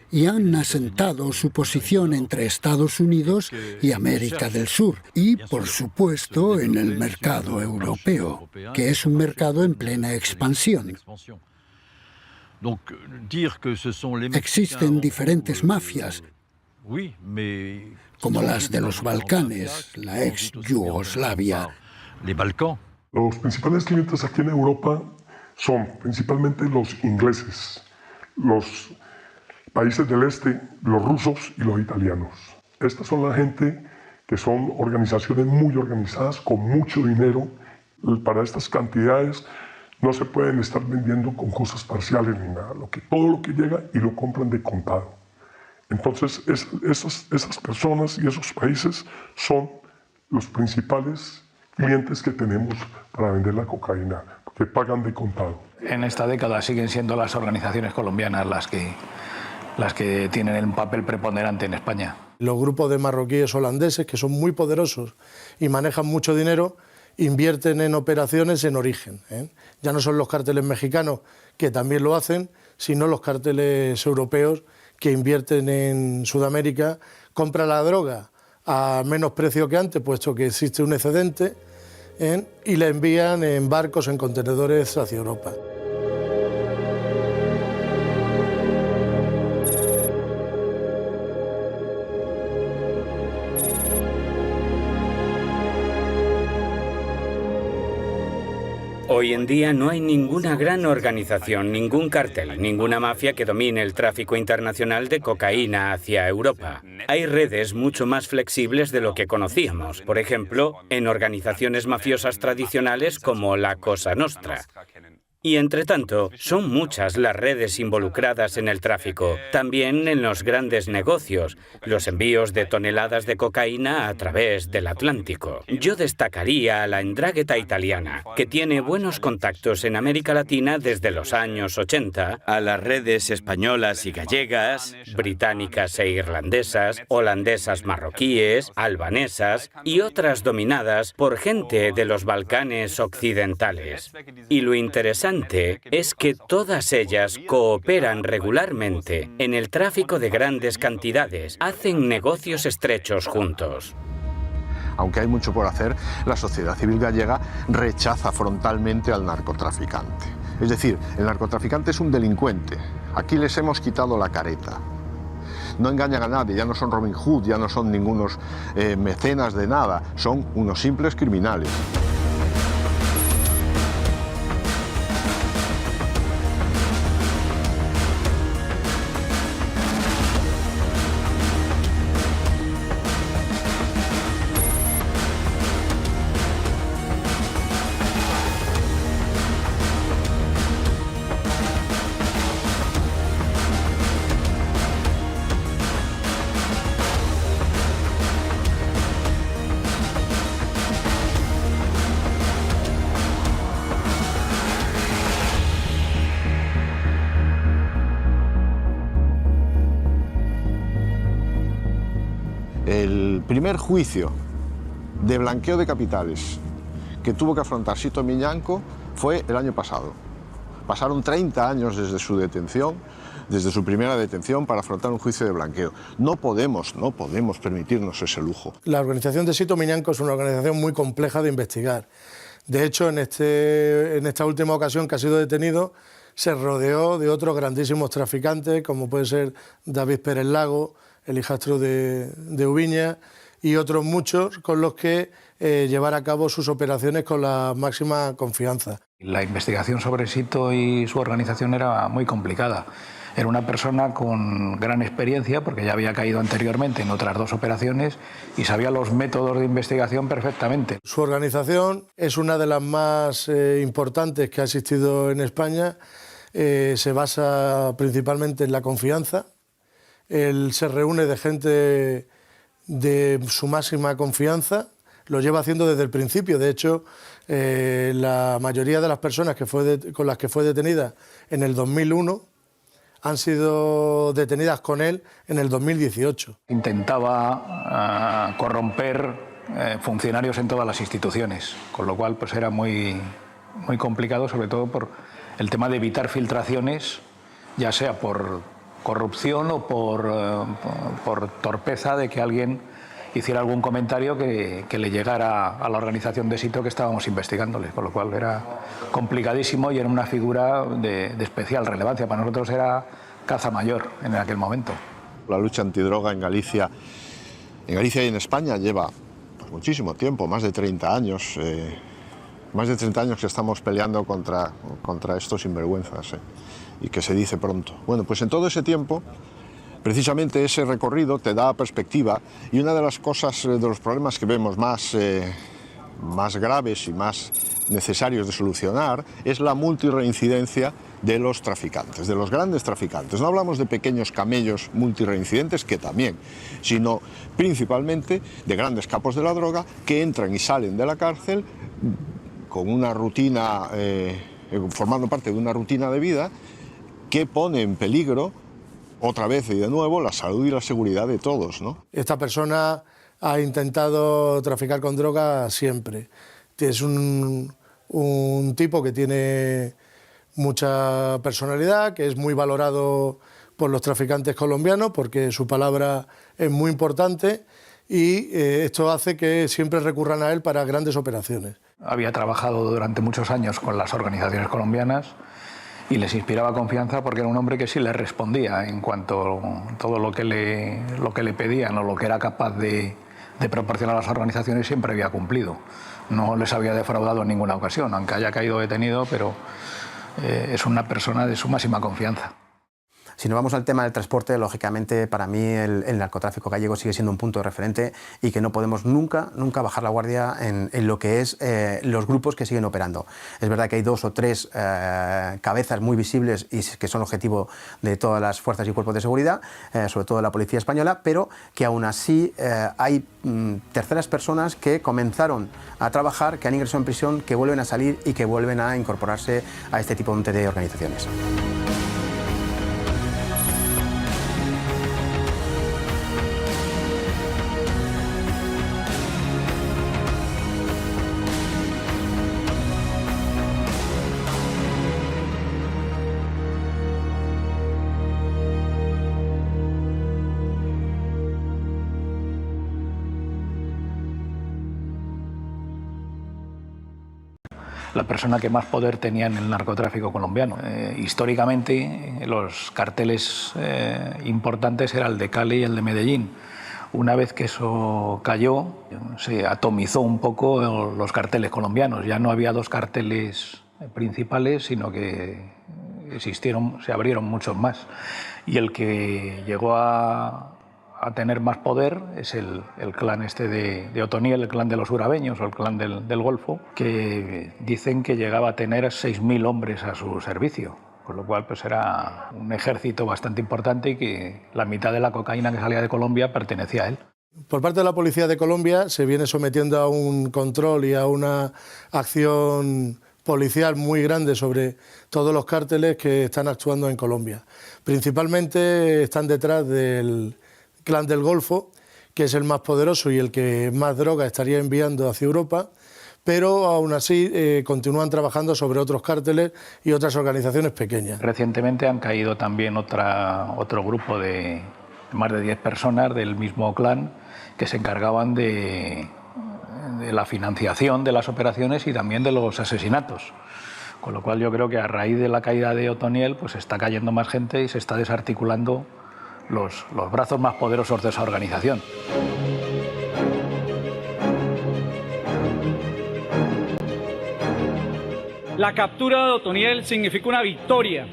y han asentado su posición entre Estados Unidos y América del Sur y, por supuesto, en el mercado europeo, que es un mercado en plena expansión. Existen diferentes mafias, como las de los Balcanes, la ex Yugoslavia. Los principales clientes aquí en Europa son principalmente los ingleses, los países del este, los rusos y los italianos. Estas son la gente que son organizaciones muy organizadas, con mucho dinero. Para estas cantidades no se pueden estar vendiendo con cosas parciales ni nada. Todo lo que llega y lo compran de contado. Entonces, esas personas y esos países son los principales clientes que tenemos para vender la cocaína, que pagan de contado. En esta década siguen siendo las organizaciones colombianas las que tienen un papel preponderante en España. Los grupos de marroquíes holandeses, que son muy poderosos y manejan mucho dinero, invierten en operaciones en origen. Ya no son los cárteles mexicanos, que también lo hacen, sino los cárteles europeos que invierten en Sudamérica, compran la droga a menos precio que antes, puesto que existe un excedente, y la envían en barcos, en contenedores hacia Europa. Hoy en día no hay ninguna gran organización, ningún cartel, ninguna mafia que domine el tráfico internacional de cocaína hacia Europa. Hay redes mucho más flexibles de lo que conocíamos, por ejemplo, en organizaciones mafiosas tradicionales como la Cosa Nostra. Y entre tanto, son muchas las redes involucradas en el tráfico, también en los grandes negocios, los envíos de toneladas de cocaína a través del Atlántico. Yo destacaría a la 'Ndrangheta italiana, que tiene buenos contactos en América Latina desde los años 80, a las redes españolas y gallegas, británicas e irlandesas, holandesas marroquíes, albanesas y otras dominadas por gente de los Balcanes occidentales. Y lo interesante es que todas ellas cooperan regularmente en el tráfico de grandes cantidades, hacen negocios estrechos juntos. Aunque hay mucho por hacer, la sociedad civil gallega rechaza frontalmente al narcotraficante. Es decir, el narcotraficante es un delincuente. Aquí les hemos quitado la careta. No engañan a nadie, ya no son Robin Hood, ya no son ningunos mecenas de nada, son unos simples criminales. El primer juicio de blanqueo de capitales que tuvo que afrontar Sito Miñanco fue el año pasado. Pasaron 30 años desde su detención, desde su primera detención, para afrontar un juicio de blanqueo. No podemos permitirnos ese lujo. La organización de Sito Miñanco es una organización muy compleja de investigar. De hecho, en esta última ocasión que ha sido detenido, se rodeó de otros grandísimos traficantes, como puede ser David Pérez Lago, el hijastro de Ubiña, y otros muchos con los que llevar a cabo sus operaciones con la máxima confianza. La investigación sobre Sito y su organización era muy complicada. Era una persona con gran experiencia, porque ya había caído anteriormente en otras 2 operaciones y sabía los métodos de investigación perfectamente. Su organización es una de las más importantes que ha existido en España. Se basa principalmente en la confianza. Él se reúne de gente de su máxima confianza, lo lleva haciendo desde el principio. De hecho, la mayoría de las personas con las que fue detenida en el 2001 han sido detenidas con él en el 2018. Intentaba corromper funcionarios en todas las instituciones, con lo cual pues era muy complicado, sobre todo por el tema de evitar filtraciones, ya sea por corrupción o por torpeza de que alguien hiciera algún comentario que le llegara a la organización de Sito que estábamos investigándole, con lo cual era complicadísimo y era una figura de especial relevancia. Para nosotros era caza mayor en aquel momento. La lucha antidroga en Galicia y en España lleva pues, muchísimo tiempo, más de 30 años. Más de 30 años que estamos peleando contra estos sinvergüenzas, y que se dice pronto. Bueno, pues en todo ese tiempo, precisamente ese recorrido te da perspectiva, y una de las cosas, de los problemas que vemos más graves y más necesarios de solucionar, es la multirreincidencia de los traficantes, de los grandes traficantes. No hablamos de pequeños camellos multireincidentes, que también, sino principalmente de grandes capos de la droga que entran y salen de la cárcel con una rutina, formando parte de una rutina de vida que pone en peligro, otra vez y de nuevo, la salud y la seguridad de todos, ¿no? Esta persona ha intentado traficar con droga siempre. Es un tipo que tiene mucha personalidad, que es muy valorado por los traficantes colombianos porque su palabra es muy importante, y esto hace que siempre recurran a él para grandes operaciones. Había trabajado durante muchos años con las organizaciones colombianas y les inspiraba confianza porque era un hombre que sí les respondía en cuanto a todo lo que le pedían o lo que era capaz de de proporcionar a las organizaciones siempre había cumplido. No les había defraudado en ninguna ocasión, aunque haya caído detenido, pero es una persona de su máxima confianza. Si nos vamos al tema del transporte, lógicamente para mí el narcotráfico gallego sigue siendo un punto de referente y que no podemos nunca bajar la guardia en lo que es los grupos que siguen operando. Es verdad que hay 2 o 3 cabezas muy visibles y que son objetivo de todas las fuerzas y cuerpos de seguridad, sobre todo de la policía española, pero que aún así hay terceras personas que comenzaron a trabajar, que han ingresado en prisión, que vuelven a salir y que vuelven a incorporarse a este tipo de organizaciones. La persona que más poder tenía en el narcotráfico colombiano. Históricamente, los carteles importantes eran el de Cali y el de Medellín. Una vez que eso cayó, se atomizó un poco los carteles colombianos. Ya no había 2 carteles principales, sino que se abrieron muchos más. Y el que llegó a tener más poder es el clan este de Otoniel, el clan de los urabeños o el clan del Golfo, que dicen que llegaba a tener 6.000 hombres a su servicio, con lo cual pues era un ejército bastante importante y que la mitad de la cocaína que salía de Colombia pertenecía a él. Por parte de la Policía de Colombia se viene sometiendo a un control y a una acción policial muy grande sobre todos los cárteles que están actuando en Colombia. Principalmente están detrás del clan del Golfo, que es el más poderoso y el que más droga estaría enviando hacia Europa, pero aún así continúan trabajando sobre otros cárteles y otras organizaciones pequeñas. Recientemente han caído también otro grupo de más de 10 personas del mismo clan que se encargaban de la financiación de las operaciones y también de los asesinatos. Con lo cual yo creo que a raíz de la caída de Otoniel pues está cayendo más gente y se está desarticulando los brazos más poderosos de esa organización. La captura de Otoniel significa una victoria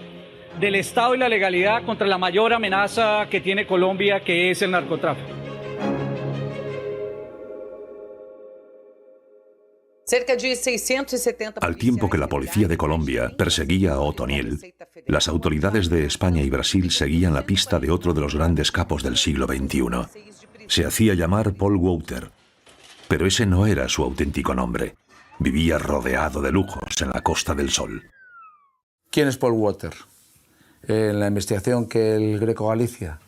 del Estado y la legalidad contra la mayor amenaza que tiene Colombia, que es el narcotráfico. Al tiempo que la policía de Colombia perseguía a Otoniel, las autoridades de España y Brasil seguían la pista de otro de los grandes capos del siglo XXI. Se hacía llamar Paul Walker, pero ese no era su auténtico nombre. Vivía rodeado de lujos en la Costa del Sol. ¿Quién es Paul Walker? En la investigación que el Greco Galicia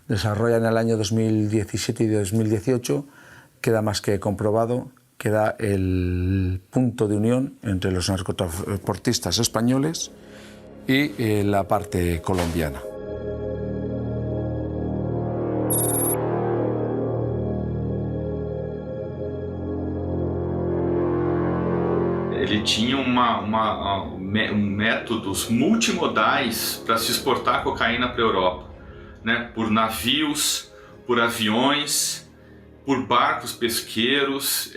desarrolla en el año 2017 y 2018 queda más que comprobado que da el punto de unión entre los narcotransportistas españoles y la parte colombiana. Ele tinha métodos multimodais para se exportar cocaína para a Europa, né? Por navios, por aviões, por barcos pesqueiros.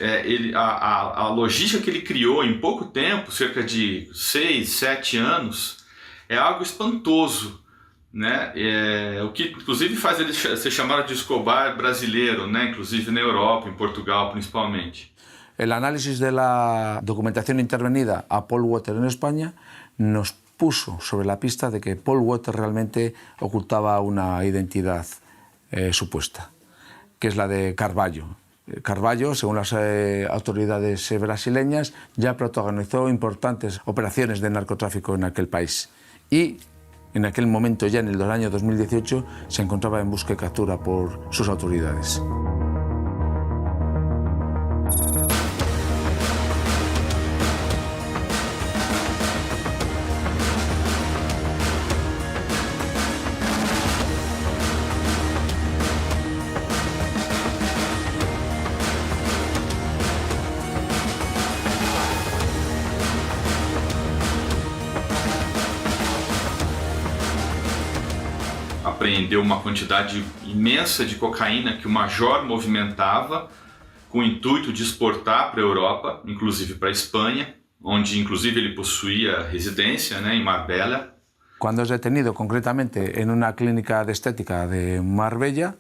A logística que ele criou em pouco tempo, cerca de 6, 7 anos, é algo espantoso, né? O que inclusive faz ele ser chamado de Escobar brasileiro, né? Inclusive na Europa, em Portugal principalmente. El análisis de la documentación intervenida a Paul Walker en España nos puso sobre la pista de que Paul Walker realmente ocultaba una identidad supuesta, que es la de Carvalho. Carvalho, según las autoridades brasileñas, ya protagonizó importantes operaciones de narcotráfico en aquel país y en aquel momento, ya en el año 2018, se encontraba en busca y captura por sus autoridades. Apreendeu uma quantidade imensa de cocaína que o major movimentava, com o intuito de exportar para a Europa, inclusive para a Espanha, onde inclusive ele possuía residência, né, em Marbella. Cuando es detenido concretamente en una clínica de estética de Marbella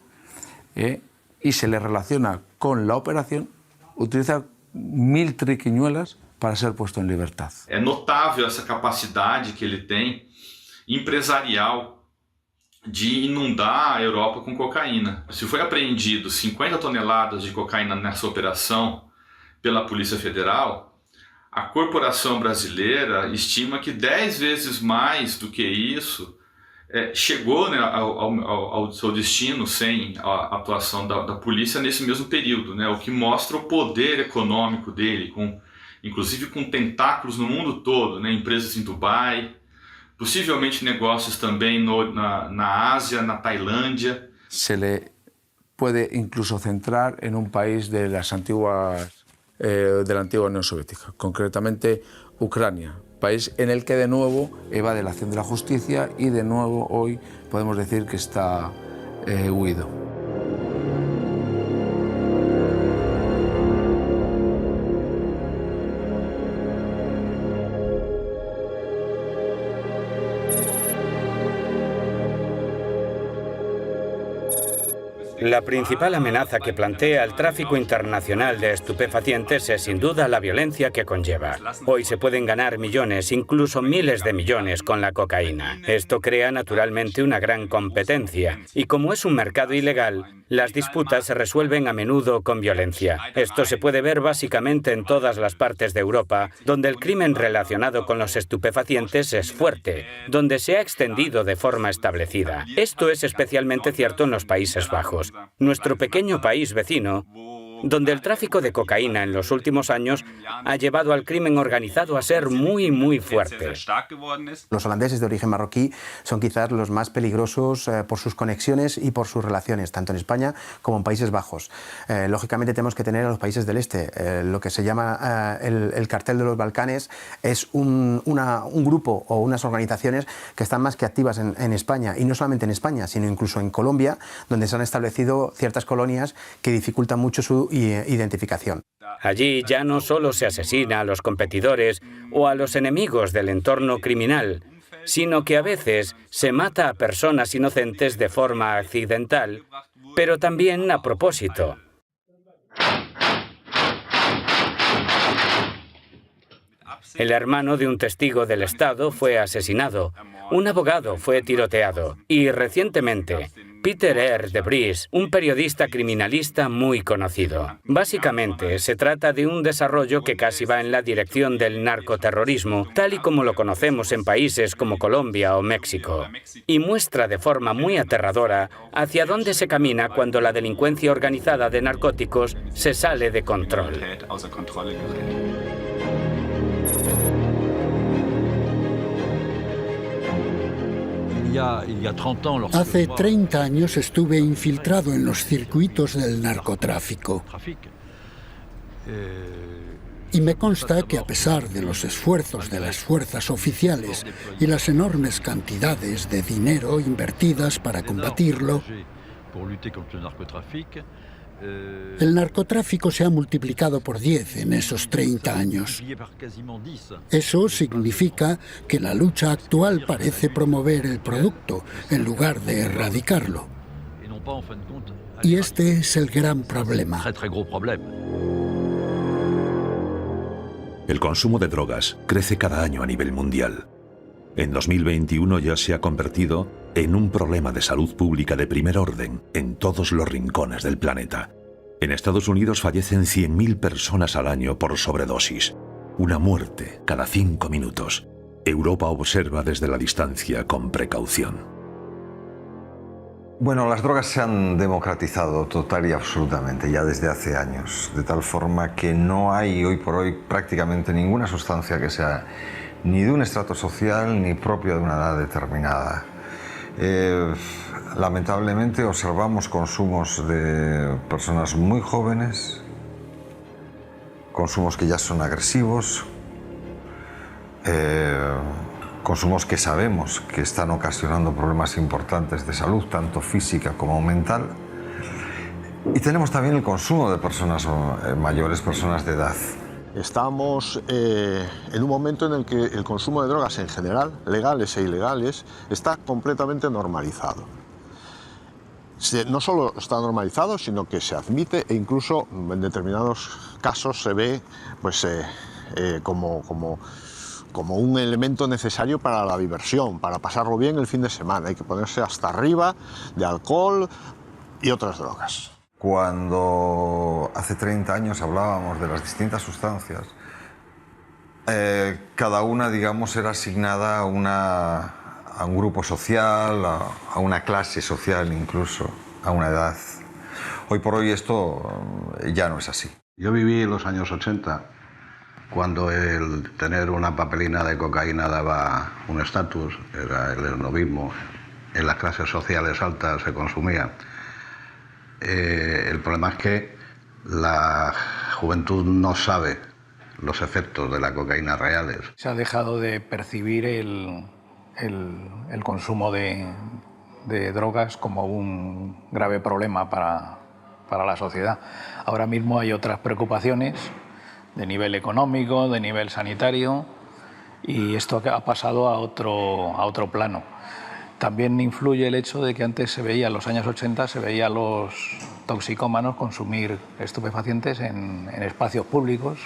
y se le relaciona con la operación, utiliza 1000 triquiñuelas para ser puesto en libertad. É notável essa capacidade que ele tem empresarial de inundar a Europa com cocaína. Se foi apreendido 50 toneladas de cocaína nessa operação pela Polícia Federal, a corporação brasileira estima que 10 vezes mais do que isso chegou, né, ao seu destino sem a atuação da polícia nesse mesmo período, né, o que mostra o poder econômico dele, inclusive com tentáculos no mundo todo, né, empresas em Dubai, possivelmente negócios também na Ásia, na Tailândia. Se le puede incluso centrar en un país de las antiguas de la antigua Unión Soviética, concretamente Ucrania, país en el que de nuevo evade la acción de la justicia y de nuevo hoy podemos decir que está huido. La principal amenaza que plantea el tráfico internacional de estupefacientes es sin duda la violencia que conlleva. Hoy se pueden ganar millones, incluso miles de millones con la cocaína. Esto crea naturalmente una gran competencia y como es un mercado ilegal, las disputas se resuelven a menudo con violencia. Esto se puede ver básicamente en todas las partes de Europa, donde el crimen relacionado con los estupefacientes es fuerte, donde se ha extendido de forma establecida. Esto es especialmente cierto en los Países Bajos, nuestro pequeño país vecino, donde el tráfico de cocaína en los últimos años ha llevado al crimen organizado a ser muy fuerte. Los holandeses de origen marroquí son quizás los más peligrosos por sus conexiones y por sus relaciones, tanto en España como en Países Bajos. Lógicamente tenemos que tener a los países del este. Lo que se llama el cartel de los Balcanes es un grupo o unas organizaciones que están más que activas en España, y no solamente en España, sino incluso en Colombia, donde se han establecido ciertas colonias que dificultan mucho su identificación. Allí ya no solo se asesina a los competidores o a los enemigos del entorno criminal, sino que a veces se mata a personas inocentes de forma accidental, pero también a propósito. El hermano de un testigo del Estado fue asesinado, un abogado fue tiroteado y recientemente Peter R. de Vries, un periodista criminalista muy conocido. Básicamente, se trata de un desarrollo que casi va en la dirección del narcoterrorismo, tal y como lo conocemos en países como Colombia o México, y muestra de forma muy aterradora hacia dónde se camina cuando la delincuencia organizada de narcóticos se sale de control. Hace 30 años estuve infiltrado en los circuitos del narcotráfico. Y me consta que a pesar de los esfuerzos de las fuerzas oficiales y las enormes cantidades de dinero invertidas para combatirlo, el narcotráfico se ha multiplicado por 10 en esos 30 años. Eso significa que la lucha actual parece promover el producto en lugar de erradicarlo. Y este es el gran problema. El consumo de drogas crece cada año a nivel mundial. En 2021 ya se ha convertido en un problema de salud pública de primer orden en todos los rincones del planeta. En Estados Unidos fallecen 100.000 personas al año por sobredosis, una muerte cada 5 minutos. Europa observa desde la distancia con precaución. Bueno, las drogas se han democratizado total y absolutamente ya desde hace años, de tal forma que no hay hoy por hoy prácticamente ninguna sustancia que sea ni de un estrato social ni propia de una edad determinada. Lamentablemente observamos consumos de personas muy jóvenes, consumos que ya son agresivos, consumos que sabemos que están ocasionando problemas importantes de salud, tanto física como mental, Y tenemos también el consumo de personas mayores, personas de edad. Estamos en un momento en el que el consumo de drogas en general, legales e ilegales, está completamente normalizado. No solo está normalizado, sino que se admite e incluso en determinados casos se ve pues, como un elemento necesario para la diversión, para pasarlo bien el fin de semana. Hay que ponerse hasta arriba de alcohol y otras drogas. Cuando hace 30 años hablábamos de las distintas sustancias, cada una, digamos, era asignada a un grupo social, a una clase social incluso, a una edad. Hoy por hoy esto ya no es así. Yo viví en los años 80, cuando el tener una papelina de cocaína daba un estatus, era el esnobismo, en las clases sociales altas se consumía. El problema es que la juventud no sabe los efectos de la cocaína reales. Se ha dejado de percibir el consumo de drogas como un grave problema para la sociedad. Ahora mismo hay otras preocupaciones de nivel económico, de nivel sanitario, y esto ha pasado a otro plano. También influye el hecho de que antes se veía, en los años 80, se veía a los toxicómanos consumir estupefacientes en espacios públicos,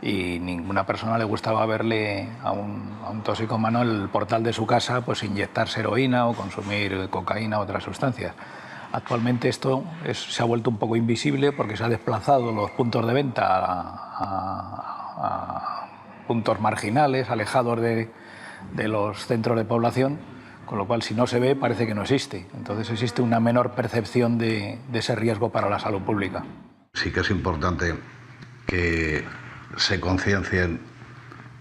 y ninguna persona le gustaba verle a un toxicómano en el portal de su casa pues inyectarse heroína o consumir cocaína o otras sustancias. Actualmente esto se ha vuelto un poco invisible porque se ha desplazado los puntos de venta a puntos marginales, alejados de los centros de población, con lo cual si no se ve parece que no existe. Entonces existe una menor percepción de ese riesgo para la salud pública. Sí que es importante que se conciencien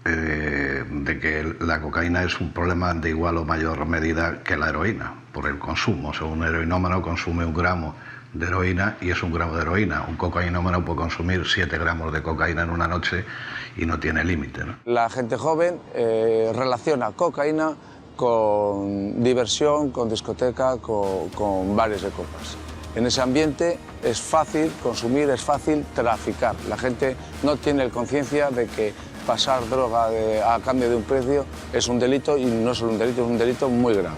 de que la cocaína es un problema de igual o mayor medida que la heroína, por el consumo. O sea, un heroinómano consume 1 gramo de heroína y es 1 gramo de heroína. Un cocainómano puede consumir 7 gramos de cocaína en una noche y no tiene límite, ¿no? La gente joven relaciona cocaína con diversión, con discoteca, con bares de copas. En ese ambiente es fácil consumir, es fácil traficar. La gente no tiene conciencia de que pasar droga a cambio de un precio es un delito, y no solo un delito, es un delito muy grave.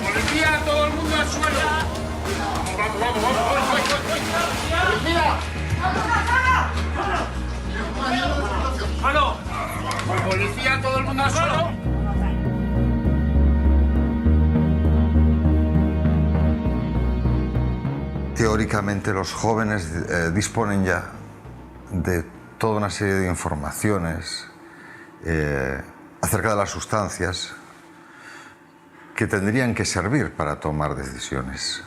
¡Policía, todo el mundo al suelo! ¡Vamos! ¡Policía! ¡Suelo! ¡Policía, todo el mundo al suelo! Teóricamente los jóvenes disponen ya de toda una serie de informaciones acerca de las sustancias que tendrían que servir para tomar decisiones.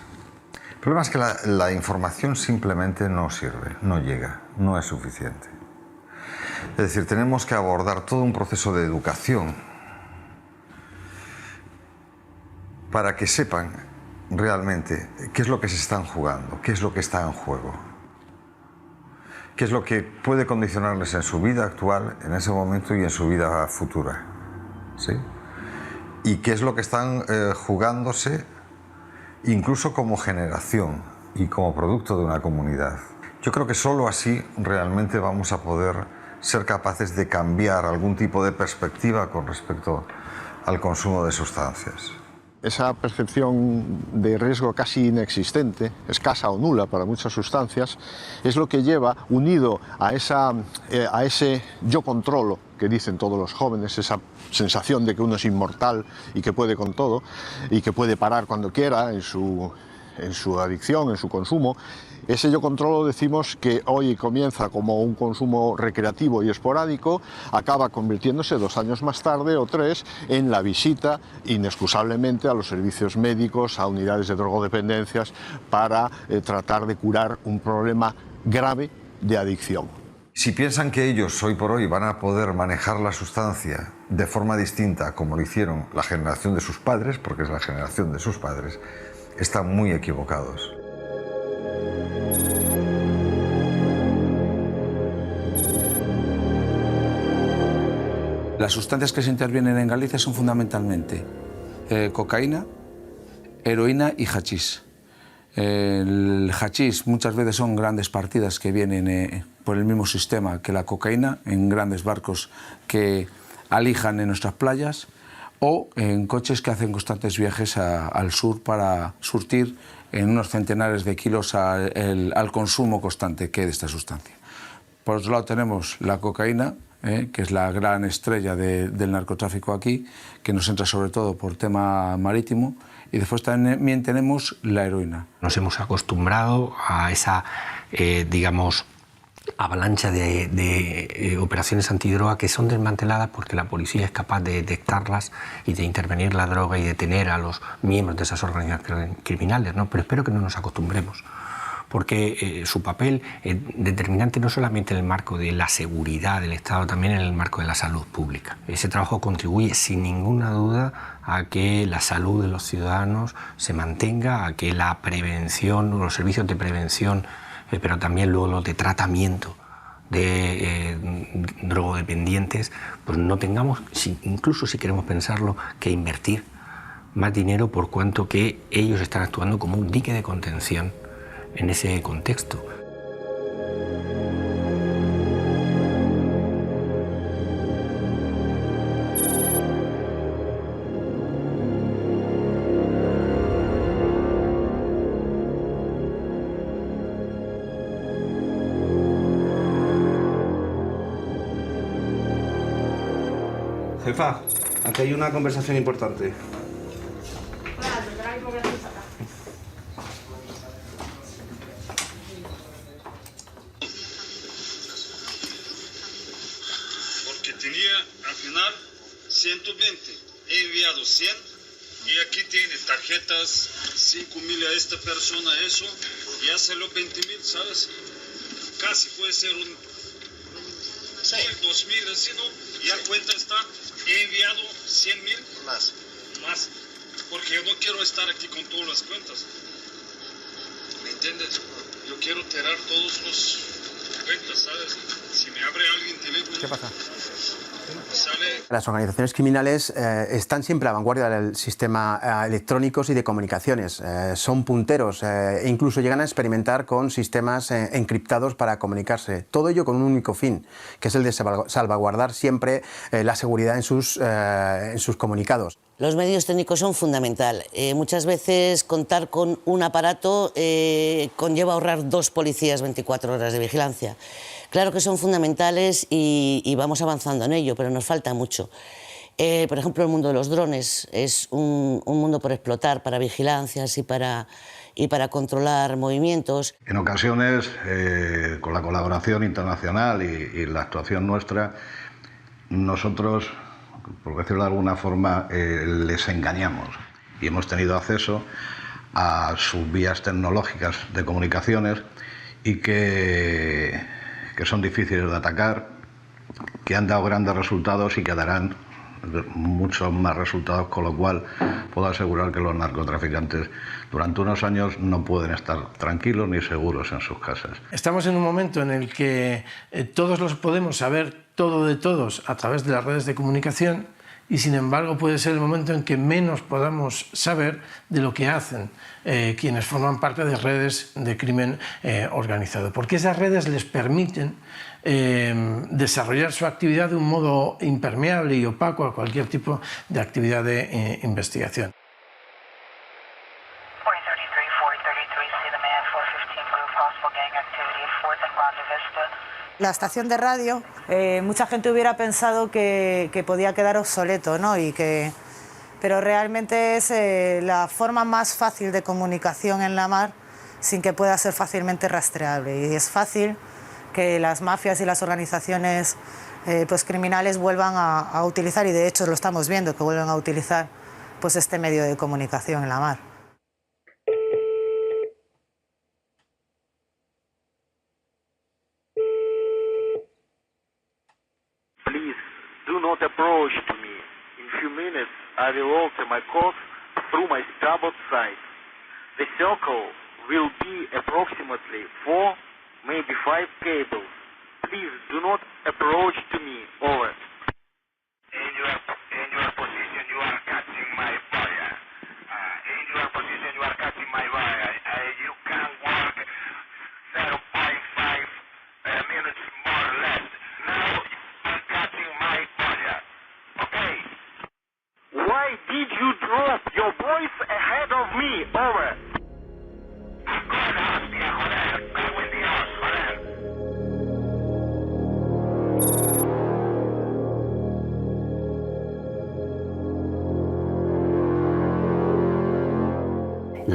El problema es que la información simplemente no sirve, no llega, no es suficiente. Es decir, tenemos que abordar todo un proceso de educación para que sepan realmente qué es lo que se están jugando, qué es lo que está en juego, qué es lo que puede condicionarles en su vida actual, en ese momento, y en su vida futura, ¿sí? Y qué es lo que están jugándose incluso como generación y como producto de una comunidad. Yo creo que solo así realmente vamos a poder ser capaces de cambiar algún tipo de perspectiva con respecto al consumo de sustancias. Esa percepción de riesgo casi inexistente, escasa o nula para muchas sustancias, es lo que lleva, unido a ese yo controlo que dicen todos los jóvenes, esa sensación de que uno es inmortal y que puede con todo y que puede parar cuando quiera en su adicción, en su consumo. Ese yo controlo, decimos que hoy comienza como un consumo recreativo y esporádico, acaba convirtiéndose 2 años más tarde o 3 en la visita inexcusablemente a los servicios médicos, a unidades de drogodependencias, para tratar de curar un problema grave de adicción. Si piensan que ellos hoy por hoy van a poder manejar la sustancia de forma distinta como lo hicieron la generación de sus padres, porque es la generación de sus padres, están muy equivocados. Las sustancias que se intervienen en Galicia son fundamentalmente cocaína, heroína y hachís. El hachís muchas veces son grandes partidas que vienen por el mismo sistema que la cocaína, en grandes barcos que alijan en nuestras playas, o en coches que hacen constantes viajes al sur para surtir en unos centenares de kilos al consumo constante que hay de esta sustancia. Por otro lado tenemos la cocaína, que es la gran estrella del narcotráfico aquí, que nos entra sobre todo por tema marítimo, y después también tenemos la heroína. Nos hemos acostumbrado a esa, digamos, avalancha de operaciones antidroga que son desmanteladas porque la policía es capaz de detectarlas y de intervenir la droga y detener a los miembros de esas organizaciones criminales, ¿no? Pero espero que no nos acostumbremos, porque su papel es determinante no solamente en el marco de la seguridad del Estado, también en el marco de la salud pública. Ese trabajo contribuye sin ninguna duda a que la salud de los ciudadanos se mantenga, a que la prevención, los servicios de prevención, pero también luego los de tratamiento de drogodependientes, pues no tengamos, incluso si queremos pensarlo, que invertir más dinero por cuanto que ellos están actuando como un dique de contención en ese contexto. Jefa, aquí hay una conversación importante. Porque tenía al final 120. He enviado 100 y aquí tiene tarjetas, 5.000 a esta persona, eso, y hace los 20.000, ¿sabes? Casi puede ser un 1.000, 2.000, así, ¿no? Ya cuenta está. He enviado 100.000 más, porque yo no quiero estar aquí con todas las cuentas. ¿Me entiendes? Yo quiero tirar todos los cuentas, ¿sabes? Si me abre alguien teléfono... ¿Qué pasa? Sale... Las organizaciones criminales están siempre a la vanguardia del sistema electrónicos y de comunicaciones. Son punteros e incluso llegan a experimentar con sistemas encriptados para comunicarse. Todo ello con un único fin, que es el de salvaguardar siempre la seguridad en sus comunicados. Los medios técnicos son fundamentales. Muchas veces contar con un aparato conlleva ahorrar 2 policías 24 horas de vigilancia. Claro que son fundamentales y vamos avanzando en ello, pero nos falta mucho. Por ejemplo, el mundo de los drones es un mundo por explotar para vigilancias y para controlar movimientos. En ocasiones, con la colaboración internacional y la actuación nuestra, nosotros, por decirlo de alguna forma, les engañamos y hemos tenido acceso a sus vías tecnológicas de comunicaciones y que son difíciles de atacar, que han dado grandes resultados y que darán muchos más resultados, con lo cual puedo asegurar que los narcotraficantes durante unos años no pueden estar tranquilos ni seguros en sus casas. Estamos en un momento en el que todos los podemos saber todo de todos a través de las redes de comunicación y sin embargo puede ser el momento en que menos podamos saber de lo que hacen quienes forman parte de redes de crimen organizado, porque esas redes les permiten desarrollar su actividad de un modo impermeable y opaco a cualquier tipo de actividad de investigación. La estación de radio, mucha gente hubiera pensado que podía quedar obsoleto, ¿no? Pero realmente es la forma más fácil de comunicación en la mar sin que pueda ser fácilmente rastreable. Y es fácil que las mafias y las organizaciones pues criminales vuelvan a utilizar, y de hecho lo estamos viendo, que vuelven a utilizar pues este medio de comunicación en la mar. Please do not approach to me. In few minutes I will alter my course through my starboard side. The circle will be approximately 4, maybe 5 cables. Please do not approach to me. Over.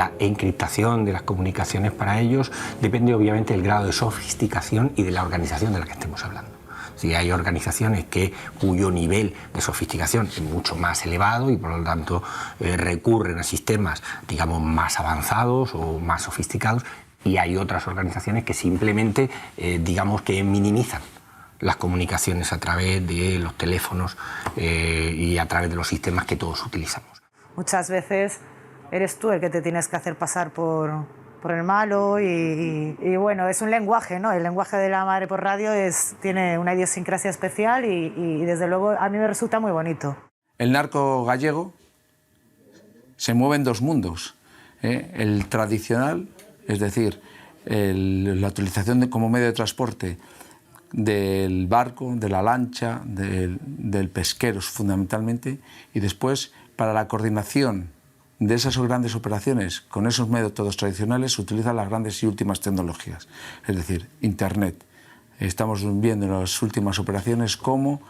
la encriptación de las comunicaciones para ellos depende obviamente del grado de sofisticación y de la organización de la que estemos hablando. Si hay organizaciones cuyo nivel de sofisticación es mucho más elevado y por lo tanto recurren a sistemas, digamos, más avanzados o más sofisticados, y hay otras organizaciones que simplemente, digamos, que minimizan las comunicaciones a través de los teléfonos y a través de los sistemas que todos utilizamos. Muchas veces eres tú el que te tienes que hacer pasar por el malo y bueno, es un lenguaje, ¿no? El lenguaje de la madre por radio tiene una idiosincrasia especial y desde luego a mí me resulta muy bonito. El narco gallego se mueve en dos mundos, el tradicional, es decir, la utilización como medio de transporte del barco, de la lancha, del pesquero fundamentalmente, y después para la coordinación de esas grandes operaciones con esos métodos tradicionales se utilizan las grandes y últimas tecnologías, es decir, Internet. Estamos viendo en las últimas operaciones cómo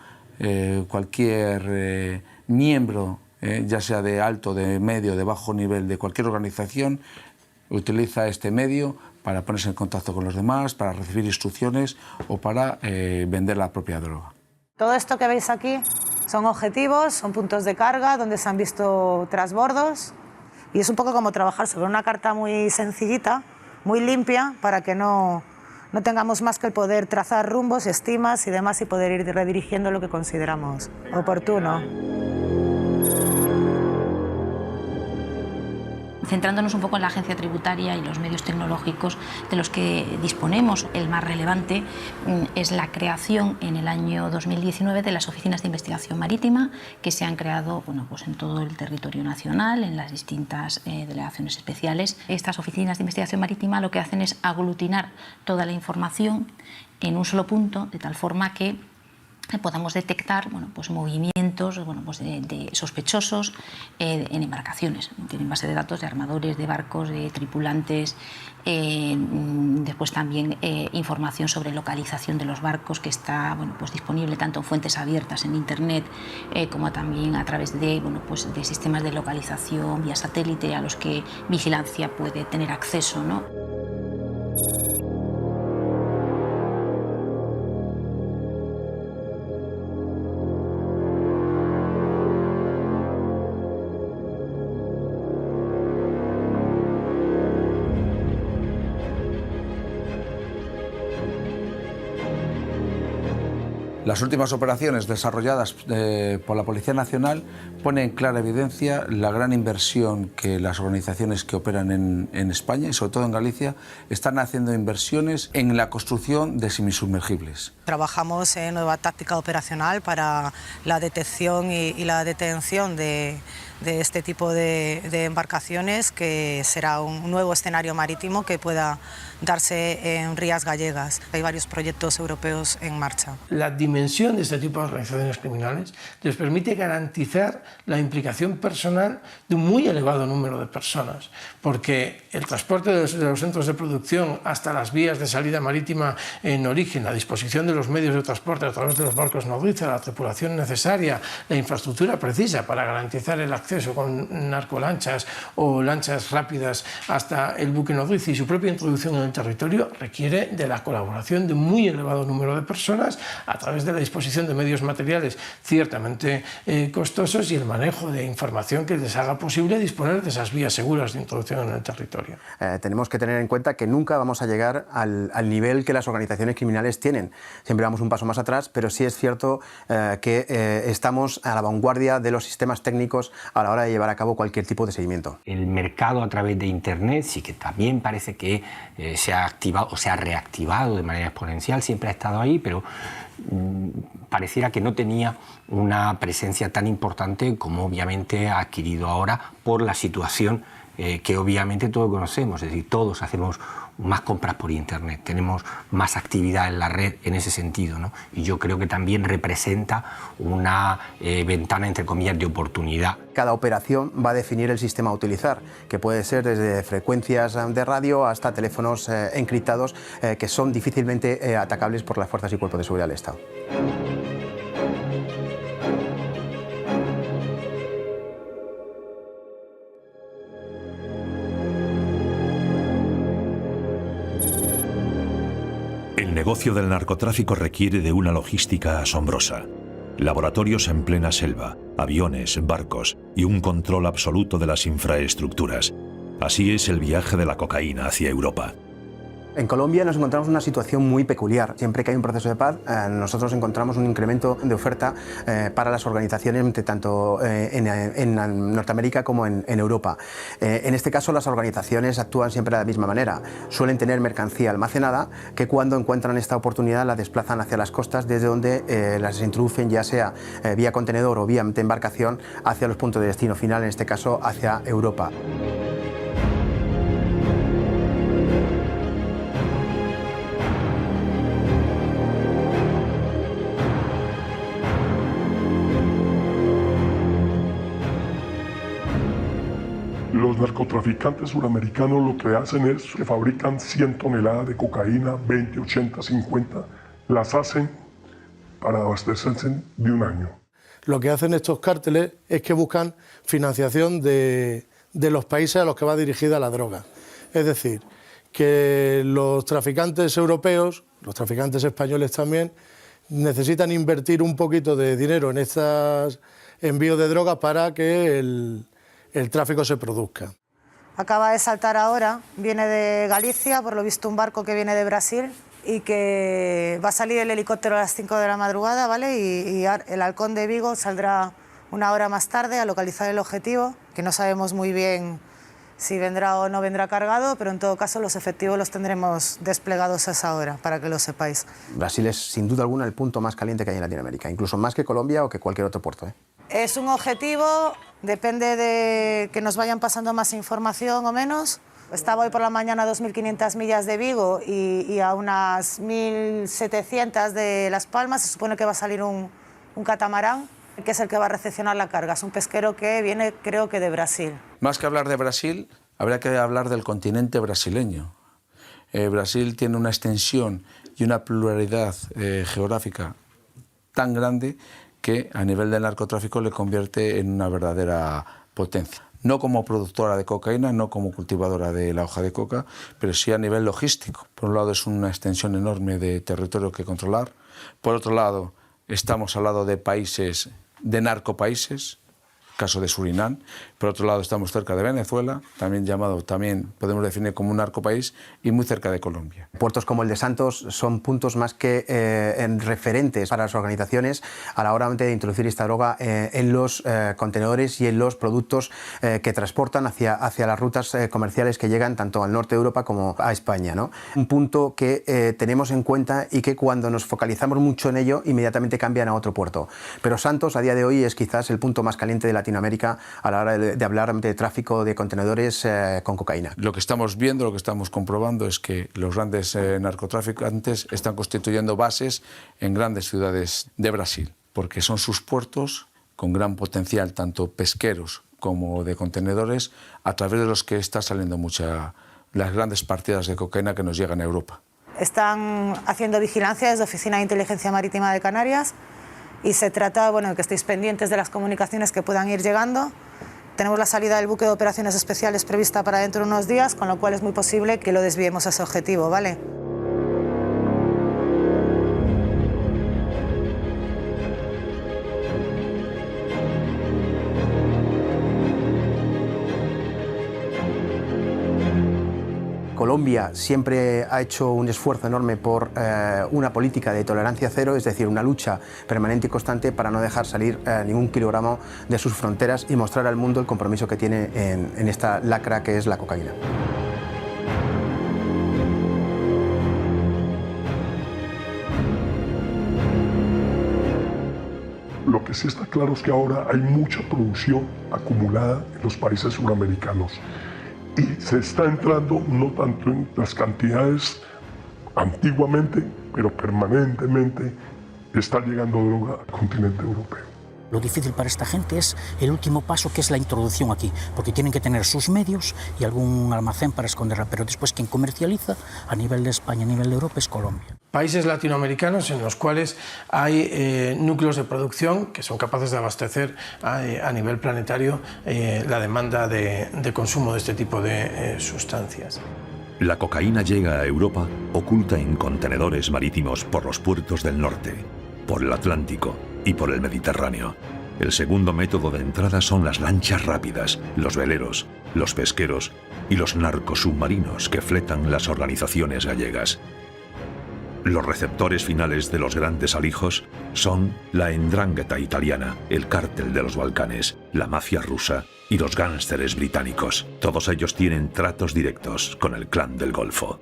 cualquier miembro, ya sea de alto, de medio, de bajo nivel, de cualquier organización, utiliza este medio para ponerse en contacto con los demás, para recibir instrucciones o para vender la propia droga. Todo esto que veis aquí son objetivos, son puntos de carga donde se han visto trasbordos y es un poco como trabajar sobre una carta muy sencillita, muy limpia, para que no tengamos más que el poder trazar rumbos, estimas y demás y poder ir redirigiendo lo que consideramos oportuno. Centrándonos un poco en la agencia tributaria y los medios tecnológicos de los que disponemos, el más relevante es la creación en el año 2019 de las oficinas de investigación marítima que se han creado pues en todo el territorio nacional, en las distintas delegaciones especiales. Estas oficinas de investigación marítima lo que hacen es aglutinar toda la información en un solo punto, de tal forma que podamos detectar pues movimientos de sospechosos en embarcaciones. Tienen base de datos de armadores, de barcos, de tripulantes, después también información sobre localización de los barcos que está pues disponible tanto en fuentes abiertas en Internet como también a través de, de sistemas de localización vía satélite a los que Vigilancia puede tener acceso, ¿no? Las últimas operaciones desarrolladas por la Policía Nacional ponen en clara evidencia la gran inversión que las organizaciones que operan en España y sobre todo en Galicia están haciendo inversiones en la construcción de semisumergibles. Trabajamos en nueva táctica operacional para la detección y la detención de este tipo de embarcaciones, que será un nuevo escenario marítimo que pueda darse en rías gallegas. Hay varios proyectos europeos en marcha. La dimensión de este tipo de organizaciones criminales les permite garantizar la implicación personal de un muy elevado número de personas, porque el transporte de los centros de producción hasta las vías de salida marítima en origen, la disposición de los medios de transporte a través de los barcos nodriza, la tripulación necesaria, la infraestructura precisa para garantizar el acceso con narcolanchas o lanchas rápidas hasta el buque nodriza y su propia introducción en el territorio requiere de la colaboración de un muy elevado número de personas a través de la disposición de medios materiales ciertamente costosos y el manejo de información que les haga posible disponer de esas vías seguras de introducción en el territorio. Tenemos que tener en cuenta que nunca vamos a llegar al nivel que las organizaciones criminales tienen. Siempre vamos un paso más atrás, pero sí es cierto que estamos a la vanguardia de los sistemas técnicos a la hora de llevar a cabo cualquier tipo de seguimiento. El mercado a través de Internet sí que también parece que se ha activado o se ha reactivado de manera exponencial, siempre ha estado ahí, pero pareciera que no tenía una presencia tan importante como obviamente ha adquirido ahora por la situación que obviamente todos conocemos, es decir, todos hacemos más compras por Internet, tenemos más actividad en la red en ese sentido, ¿no? Y yo creo que también representa una ventana, entre comillas, de oportunidad. Cada operación va a definir el sistema a utilizar, que puede ser desde frecuencias de radio hasta teléfonos encriptados que son difícilmente atacables por las fuerzas y cuerpos de seguridad del Estado. El negocio del narcotráfico requiere de una logística asombrosa. Laboratorios en plena selva, aviones, barcos y un control absoluto de las infraestructuras. Así es el viaje de la cocaína hacia Europa. En Colombia nos encontramos en una situación muy peculiar. Siempre que hay un proceso de paz, nosotros encontramos un incremento de oferta para las organizaciones, tanto en Norteamérica como en Europa. En este caso, las organizaciones actúan siempre de la misma manera. Suelen tener mercancía almacenada que cuando encuentran esta oportunidad la desplazan hacia las costas, desde donde las introducen, ya sea vía contenedor o vía embarcación, hacia los puntos de destino final, en este caso hacia Europa. Los narcotraficantes suramericanos lo que hacen es que fabrican 100 toneladas de cocaína, 20, 80, 50, las hacen para abastecerse de un año. Lo que hacen estos cárteles es que buscan financiación de los países a los que va dirigida la droga. Es decir, que los traficantes europeos, los traficantes españoles también, necesitan invertir un poquito de dinero en estos envíos de droga para que el tráfico se produzca. Acaba de saltar ahora, viene de Galicia, por lo visto un barco que viene de Brasil y que va a salir el helicóptero a las 5 de la madrugada, ¿vale? Y el Halcón de Vigo saldrá una hora más tarde a localizar el objetivo, que no sabemos muy bien si vendrá o no vendrá cargado, pero en todo caso los efectivos los tendremos desplegados a esa hora, para que lo sepáis. Brasil es sin duda alguna el punto más caliente que hay en Latinoamérica, incluso más que Colombia o que cualquier otro puerto, ¿eh? Es un objetivo, depende de que nos vayan pasando más información o menos. Estaba hoy por la mañana a 2.500 millas de Vigo y a unas 1.700 de Las Palmas. Se supone que va a salir un catamarán, que es el que va a recepcionar la carga. Es un pesquero que viene, creo que de Brasil. Más que hablar de Brasil, habría que hablar del continente brasileño. Brasil tiene una extensión y una pluralidad geográfica tan grande que a nivel del narcotráfico le convierte en una verdadera potencia. No como productora de cocaína, no como cultivadora de la hoja de coca, pero sí a nivel logístico. Por un lado es una extensión enorme de territorio que controlar. Por otro lado, estamos al lado de países, de narcopaíses, caso de Surinam. Por otro lado, estamos cerca de Venezuela, también podemos definir como un narcopaís, y muy cerca de Colombia. Puertos como el de Santos son puntos más que referentes para las organizaciones a la hora de introducir esta droga en los contenedores y en los productos que transportan hacia las rutas comerciales que llegan tanto al norte de Europa como a España, ¿no? Un punto que tenemos en cuenta y que cuando nos focalizamos mucho en ello, inmediatamente cambian a otro puerto. Pero Santos a día de hoy es quizás el punto más caliente de Latinoamérica a la hora de hablar de tráfico de contenedores con cocaína. Lo que estamos viendo, lo que estamos comprobando es que los grandes narcotraficantes están constituyendo bases en grandes ciudades de Brasil, porque son sus puertos con gran potencial, tanto pesqueros como de contenedores, a través de los que está saliendo las grandes partidas de cocaína que nos llegan a Europa. Están haciendo vigilancia desde la Oficina de Inteligencia Marítima de Canarias y se trata, bueno, de que estéis pendientes de las comunicaciones que puedan ir llegando. Tenemos la salida del buque de operaciones especiales prevista para dentro de unos días, con lo cual es muy posible que lo desviemos a ese objetivo, ¿vale? Colombia siempre ha hecho un esfuerzo enorme por una política de tolerancia cero, es decir, una lucha permanente y constante para no dejar salir ningún kilogramo de sus fronteras y mostrar al mundo el compromiso que tiene en esta lacra que es la cocaína. Lo que sí está claro es que ahora hay mucha producción acumulada en los países suramericanos. Y se está entrando no tanto en las cantidades antiguamente, pero permanentemente está llegando droga al continente europeo. Lo difícil para esta gente es el último paso, que es la introducción aquí, porque tienen que tener sus medios y algún almacén para esconderla, pero después quien comercializa a nivel de España, a nivel de Europa, es Colombia. Países latinoamericanos en los cuales hay núcleos de producción que son capaces de abastecer a nivel planetario la demanda de consumo de este tipo de sustancias. La cocaína llega a Europa oculta en contenedores marítimos por los puertos del norte, por el Atlántico y por el Mediterráneo. El segundo método de entrada son las lanchas rápidas, los veleros, los pesqueros y los narcosubmarinos que fletan las organizaciones gallegas. Los receptores finales de los grandes alijos son la 'ndrangheta italiana, el cártel de los Balcanes, la mafia rusa y los gánsteres británicos. Todos ellos tienen tratos directos con el clan del Golfo.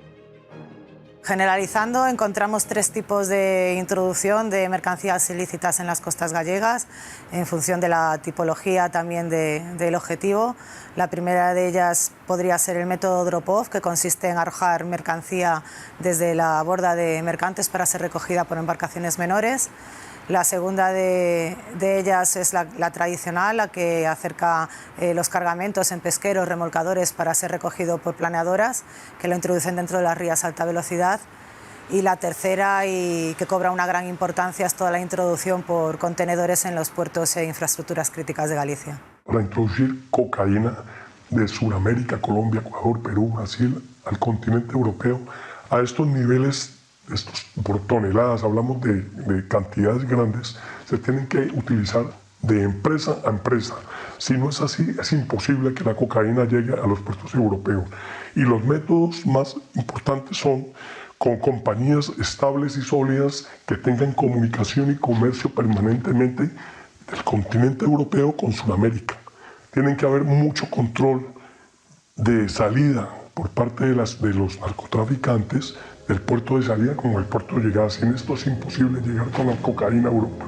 Generalizando, encontramos tres tipos de introducción de mercancías ilícitas en las costas gallegas, en función de la tipología también del objetivo. La primera de ellas podría ser el método drop-off, que consiste en arrojar mercancía desde la borda de mercantes para ser recogida por embarcaciones menores. La segunda de ellas es la tradicional, la que acerca los cargamentos en pesqueros, remolcadores para ser recogido por planeadoras, que lo introducen dentro de las rías a alta velocidad. Y la tercera, y que cobra una gran importancia, es toda la introducción por contenedores en los puertos e infraestructuras críticas de Galicia. Para introducir cocaína de Sudamérica, Colombia, Ecuador, Perú, Brasil, al continente europeo, a estos niveles, por toneladas, hablamos de cantidades grandes, se tienen que utilizar de empresa a empresa. Si no es así, es imposible que la cocaína llegue a los puertos europeos. Y los métodos más importantes son con compañías estables y sólidas que tengan comunicación y comercio permanentemente del continente europeo con Sudamérica. Tienen que haber mucho control de salida por parte de los narcotraficantes, del puerto de salida como el puerto de llegada. Sin esto es imposible llegar con la cocaína a Europa.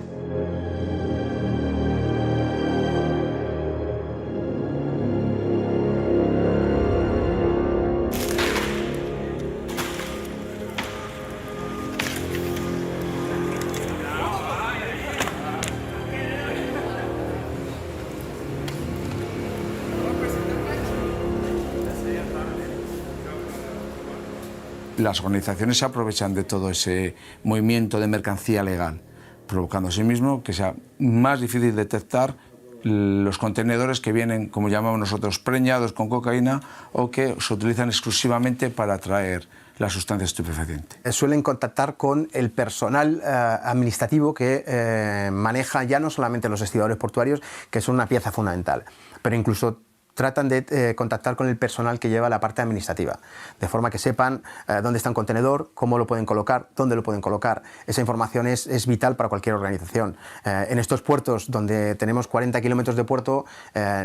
Las organizaciones se aprovechan de todo ese movimiento de mercancía legal, provocando asimismo que sea más difícil detectar los contenedores que vienen, como llamamos nosotros, preñados con cocaína o que se utilizan exclusivamente para traer la sustancia estupefaciente. Suelen contactar con el personal administrativo que maneja ya no solamente los estibadores portuarios, que son una pieza fundamental, pero incluso tratan de contactar con el personal que lleva la parte administrativa, de forma que sepan dónde está un contenedor, cómo lo pueden colocar, dónde lo pueden colocar. Esa información es vital para cualquier organización. En estos puertos donde tenemos 40 kilómetros de puerto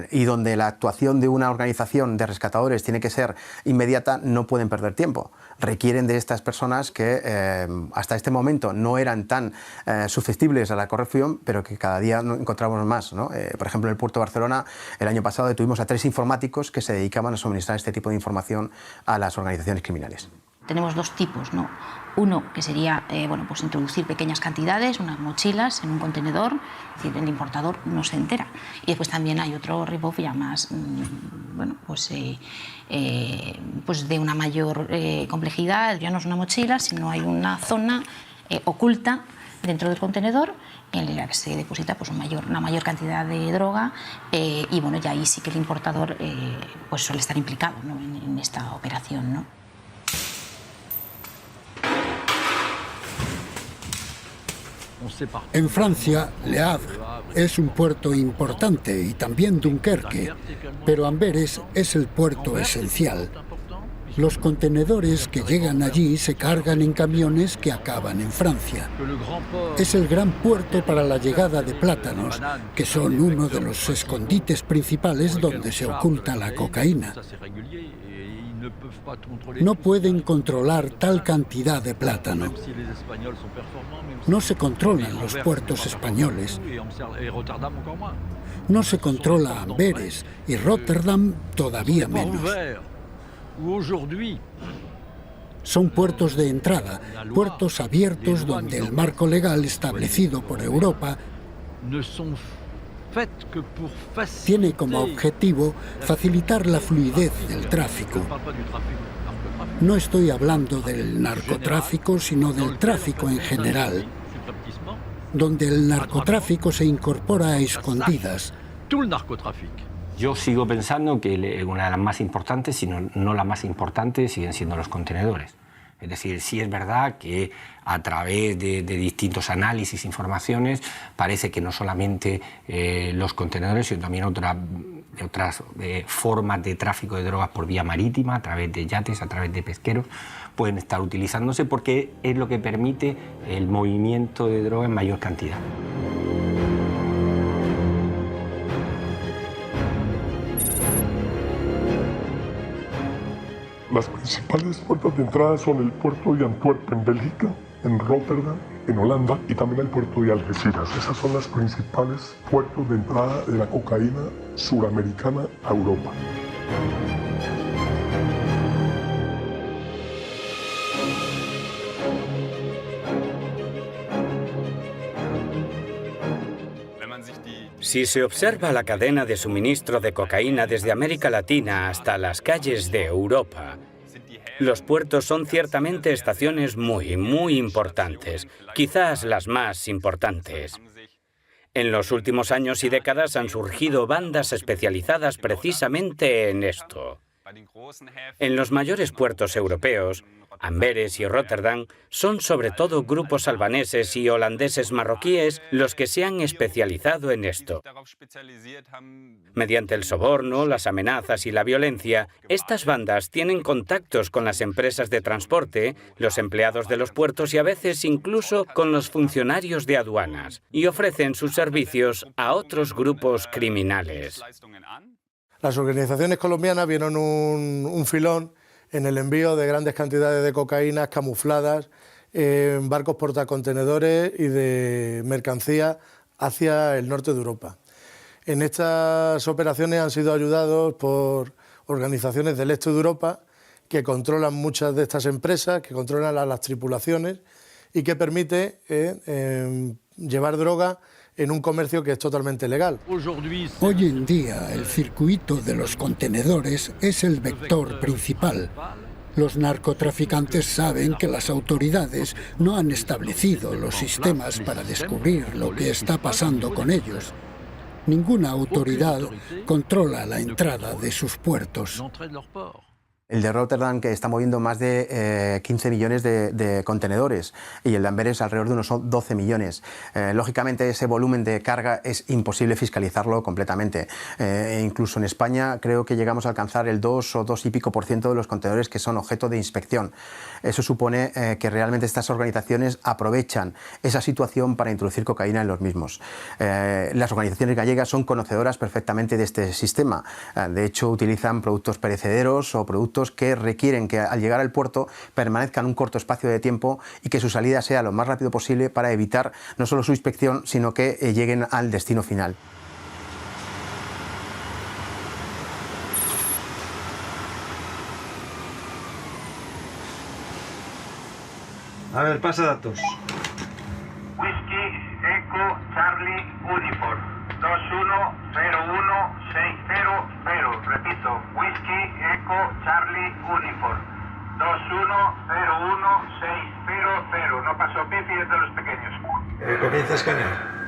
y donde la actuación de una organización de rescatadores tiene que ser inmediata, no pueden perder tiempo. Requieren de estas personas que hasta este momento no eran tan susceptibles a la corrupción, pero que cada día encontramos más, ¿no? Por ejemplo, en el puerto de Barcelona, el año pasado detuvimos a 3 informáticos que se dedicaban a suministrar este tipo de información a las organizaciones criminales. Tenemos dos tipos, ¿no? Uno que sería pues introducir pequeñas cantidades, unas mochilas en un contenedor, es decir, el importador no se entera. Y después también hay otro rip-off ya más pues de una mayor complejidad. Ya no es una mochila, sino hay una zona oculta dentro del contenedor en la que se deposita pues una mayor cantidad de droga y bueno, ya ahí sí que el importador pues suele estar implicado, ¿no? en esta operación, ¿no? En Francia, Le Havre es un puerto importante y también Dunkerque, pero Amberes es el puerto esencial. Los contenedores que llegan allí se cargan en camiones que acaban en Francia. Es el gran puerto para la llegada de plátanos, que son uno de los escondites principales donde se oculta la cocaína. No pueden controlar tal cantidad de plátano. No se controlan los puertos españoles. No se controla Amberes y Rotterdam todavía menos. Son puertos de entrada, puertos abiertos donde el marco legal establecido por Europa tiene como objetivo facilitar la fluidez del tráfico. No estoy hablando del narcotráfico, sino del tráfico en general, donde el narcotráfico se incorpora a escondidas. Yo sigo pensando que una de las más importantes, sino no la más importante, siguen siendo los contenedores. Es decir, sí es verdad que a través de distintos análisis, informaciones, parece que no solamente los contenedores, sino también otras formas de tráfico de drogas por vía marítima, a través de yates, a través de pesqueros, pueden estar utilizándose porque es lo que permite el movimiento de droga en mayor cantidad. Las principales puertas de entrada son el puerto de Antwerp en Bélgica, en Rotterdam, en Holanda y también el puerto de Algeciras. Esas son las principales puertos de entrada de la cocaína suramericana a Europa. Si se observa la cadena de suministro de cocaína desde América Latina hasta las calles de Europa, los puertos son ciertamente estaciones muy importantes, quizás las más importantes. En los últimos años y décadas han surgido bandas especializadas precisamente en esto. En los mayores puertos europeos, Amberes y Rotterdam, son sobre todo grupos albaneses y holandeses marroquíes los que se han especializado en esto. Mediante el soborno, las amenazas y la violencia, estas bandas tienen contactos con las empresas de transporte, los empleados de los puertos y a veces incluso con los funcionarios de aduanas, y ofrecen sus servicios a otros grupos criminales. Las organizaciones colombianas vieron un filón en el envío de grandes cantidades de cocaína camufladas en barcos portacontenedores y de mercancía hacia el norte de Europa. En estas operaciones han sido ayudados por organizaciones del este de Europa que controlan muchas de estas empresas, que controlan a las tripulaciones y que permite llevar droga en un comercio que es totalmente legal. Hoy en día, el circuito de los contenedores es el vector principal. Los narcotraficantes saben que las autoridades no han establecido los sistemas para descubrir lo que está pasando con ellos. Ninguna autoridad controla la entrada de sus puertos. El de Rotterdam, que está moviendo más de 15 millones de contenedores, y el de Amberes alrededor de unos 12 millones. Lógicamente, ese volumen de carga es imposible fiscalizarlo completamente. Incluso en España creo que llegamos a alcanzar el 2 o 2 y pico % de los contenedores que son objeto de inspección. Eso supone que realmente estas organizaciones aprovechan esa situación para introducir cocaína en los mismos. Las organizaciones gallegas son conocedoras perfectamente de este sistema. De hecho, utilizan productos perecederos o productos que requieren que al llegar al puerto permanezcan un corto espacio de tiempo y que su salida sea lo más rápido posible para evitar no solo su inspección, sino que lleguen al destino final. A ver, pasa datos. Whisky Echo Charlie Uniform 2101600. Repito, Whisky Echo Charlie Uniform 2101600. No pasó pipi entre los pequeños. Comienza a escanear.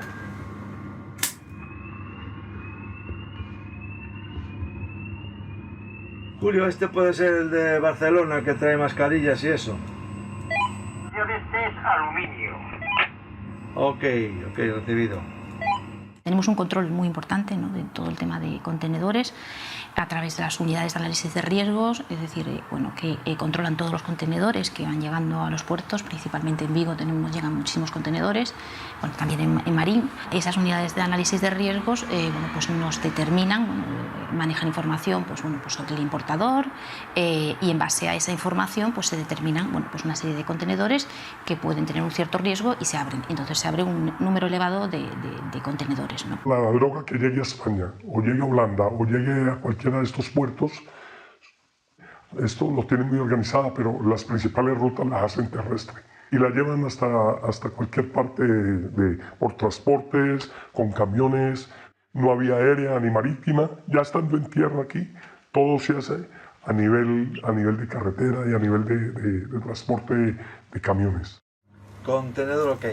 Julio, este puede ser el de Barcelona, que trae mascarillas y eso. Yo de este es aluminio. Ok, recibido. Tenemos un control muy importante, ¿no?, de todo el tema de contenedores a través de las unidades de análisis de riesgos, es decir, que controlan todos los contenedores que van llegando a los puertos, principalmente en Vigo llegan muchísimos contenedores, también en Marín. Esas unidades de análisis de riesgos pues nos determinan, manejan información sobre el importador y en base a esa información pues se determinan una serie de contenedores que pueden tener un cierto riesgo y se abren. Entonces se abre un número elevado de contenedores, ¿no? La droga que llegue a España, o llegue a Holanda, o llegue a cualquiera de estos puertos, esto lo tienen muy organizada, pero las principales rutas las hacen terrestre y la llevan hasta cualquier parte por transportes, con camiones. No había aérea ni marítima. Ya estando en tierra aquí, todo se hace a nivel de carretera y a nivel de transporte de camiones. Contenedor ok.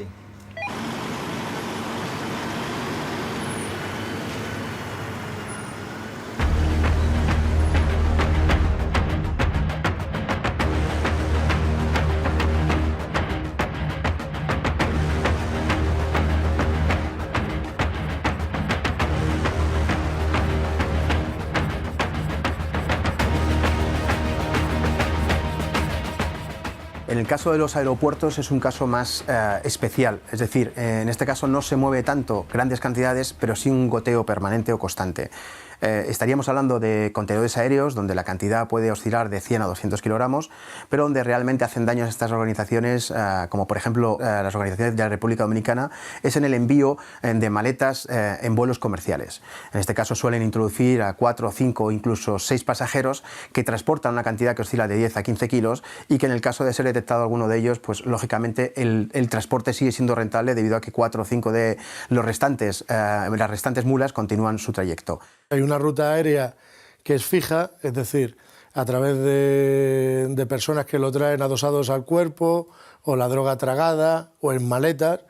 En el caso de los aeropuertos es un caso más especial, es decir, en este caso no se mueve tanto grandes cantidades, pero sí un goteo permanente o constante. Estaríamos hablando de contenedores aéreos donde la cantidad puede oscilar de 100 a 200 kilogramos, pero donde realmente hacen daño a estas organizaciones, como por ejemplo las organizaciones de la República Dominicana, es en el envío de maletas en vuelos comerciales. En este caso suelen introducir a 4, 5 o incluso 6 pasajeros que transportan una cantidad que oscila de 10 a 15 kilos y que en el caso de ser detectado alguno de ellos, pues lógicamente el transporte sigue siendo rentable debido a que 4 o 5 de las restantes mulas continúan su trayecto. Hay una ruta aérea que es fija, es decir, a través de personas que lo traen adosados al cuerpo, o la droga tragada, o en maletas.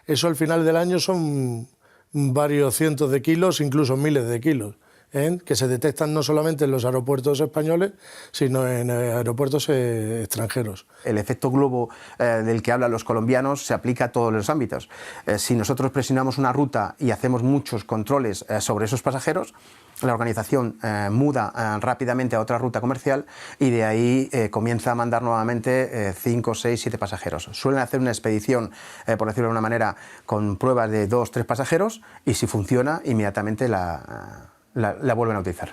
Eso al final del año son varios cientos de kilos, incluso miles de kilos, que se detectan no solamente en los aeropuertos españoles, sino en aeropuertos extranjeros. El efecto globo del que hablan los colombianos se aplica a todos los ámbitos. Si nosotros presionamos una ruta y hacemos muchos controles sobre esos pasajeros, la organización muda rápidamente a otra ruta comercial y de ahí comienza a mandar nuevamente 5, 6, 7 pasajeros. Suelen hacer una expedición, por decirlo de una manera, con pruebas de 2, 3 pasajeros y si funciona, inmediatamente la vuelven a utilizar.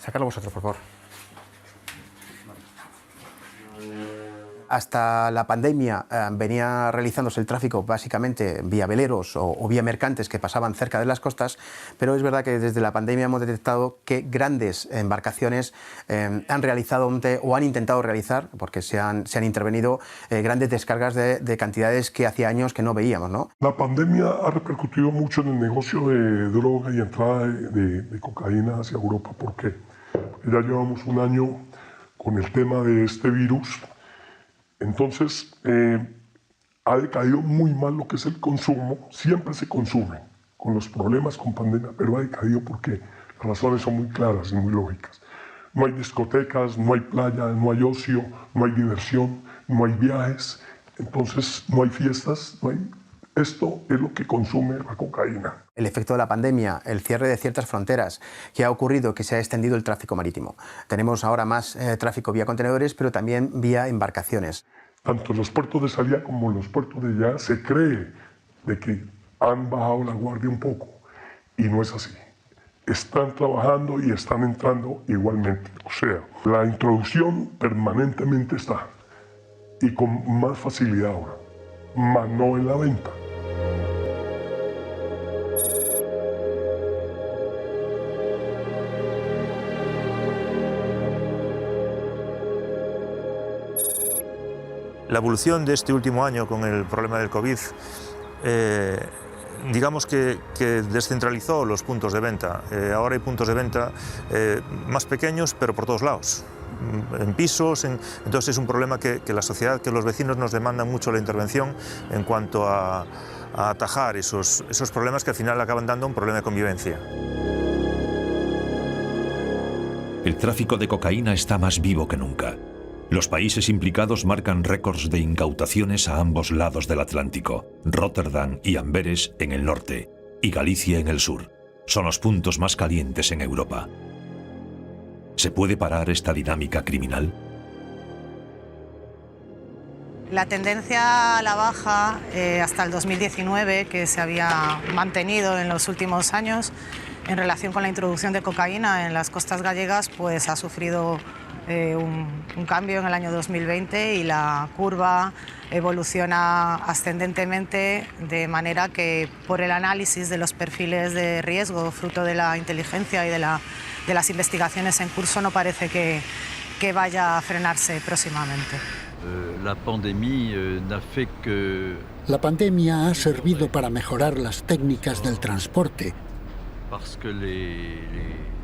Sacarlo vosotros, por favor. Hasta la pandemia venía realizándose el tráfico básicamente vía veleros o vía mercantes que pasaban cerca de las costas, pero es verdad que desde la pandemia hemos detectado que grandes embarcaciones han realizado o han intentado realizar, porque se han intervenido grandes descargas de cantidades que hacía años que no veíamos, ¿no? La pandemia ha repercutido mucho en el negocio de droga y entrada de cocaína hacia Europa. ¿Por qué? Porque ya llevamos un año con el tema de este virus. Entonces, ha decaído muy mal lo que es el consumo. Siempre se consume, con los problemas con pandemia, pero ha decaído porque las razones son muy claras y muy lógicas. No hay discotecas, no hay playa, no hay ocio, no hay diversión, no hay viajes, entonces no hay fiestas, no hay... Esto es lo que consume la cocaína. El efecto de la pandemia, el cierre de ciertas fronteras, que ha ocurrido que se ha extendido el tráfico marítimo. Tenemos ahora más tráfico vía contenedores, pero también vía embarcaciones. Tanto en los puertos de salida como en los puertos de llegada se cree de que han bajado la guardia un poco, y no es así. Están trabajando y están entrando igualmente. O sea, la introducción permanentemente está, y con más facilidad ahora, más no en la venta. La evolución de este último año con el problema del COVID, digamos que descentralizó los puntos de venta. Ahora hay puntos de venta más pequeños, pero por todos lados, en pisos. Entonces es un problema que la sociedad, que los vecinos nos demandan mucho la intervención en cuanto a atajar esos problemas que al final acaban dando un problema de convivencia. El tráfico de cocaína está más vivo que nunca. Los países implicados marcan récords de incautaciones a ambos lados del Atlántico. Rotterdam y Amberes en el norte y Galicia en el sur son los puntos más calientes en Europa. ¿Se puede parar esta dinámica criminal? La tendencia a la baja hasta el 2019, que se había mantenido en los últimos años en relación con la introducción de cocaína en las costas gallegas, pues ha sufrido un cambio en el año 2020 y la curva evoluciona ascendentemente, de manera que por el análisis de los perfiles de riesgo fruto de la inteligencia y de las investigaciones en curso no parece que vaya a frenarse próximamente. La pandemia ha servido para mejorar las técnicas del transporte,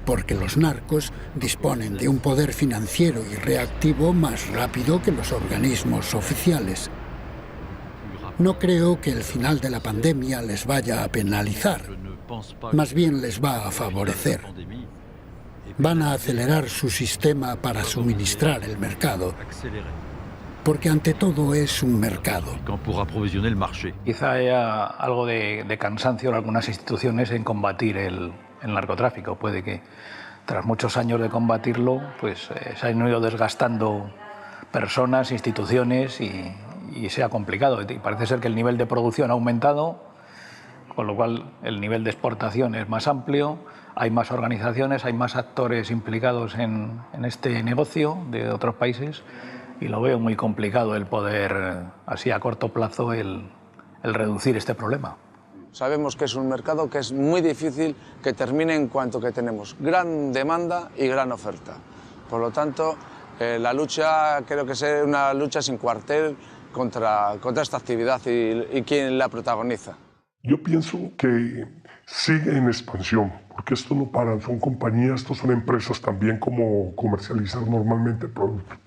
porque los narcos disponen de un poder financiero y reactivo más rápido que los organismos oficiales. No creo que el final de la pandemia les vaya a penalizar, más bien les va a favorecer. Van a acelerar su sistema para suministrar el mercado. porque ante todo es un mercado. Quizá haya algo de cansancio en algunas instituciones en combatir el narcotráfico. Puede que tras muchos años de combatirlo, pues se han ido desgastando personas, instituciones y sea complicado. Y parece ser que el nivel de producción ha aumentado, con lo cual el nivel de exportación es más amplio, hay más organizaciones, hay más actores implicados en este negocio de otros países y lo veo muy complicado el poder, así a corto plazo, el reducir este problema. Sabemos que es un mercado que es muy difícil que termine en cuanto que tenemos gran demanda y gran oferta. Por lo tanto, la lucha creo que es una lucha sin cuartel contra esta actividad y quien la protagoniza. Yo pienso que sigue en expansión, porque esto no para, son compañías, estos son empresas también como comercializar normalmente productos.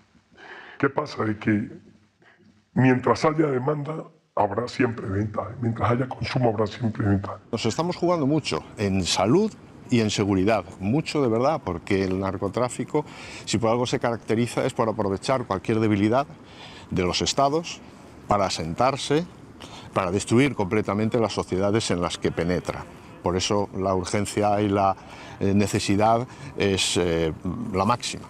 ¿Qué pasa? De que mientras haya demanda, habrá siempre venta. Mientras haya consumo, habrá siempre venta. Nos estamos jugando mucho en salud y en seguridad. Mucho de verdad, porque el narcotráfico, si por algo se caracteriza, es por aprovechar cualquier debilidad de los estados para asentarse, para destruir completamente las sociedades en las que penetra. Por eso la urgencia y la necesidad es la máxima.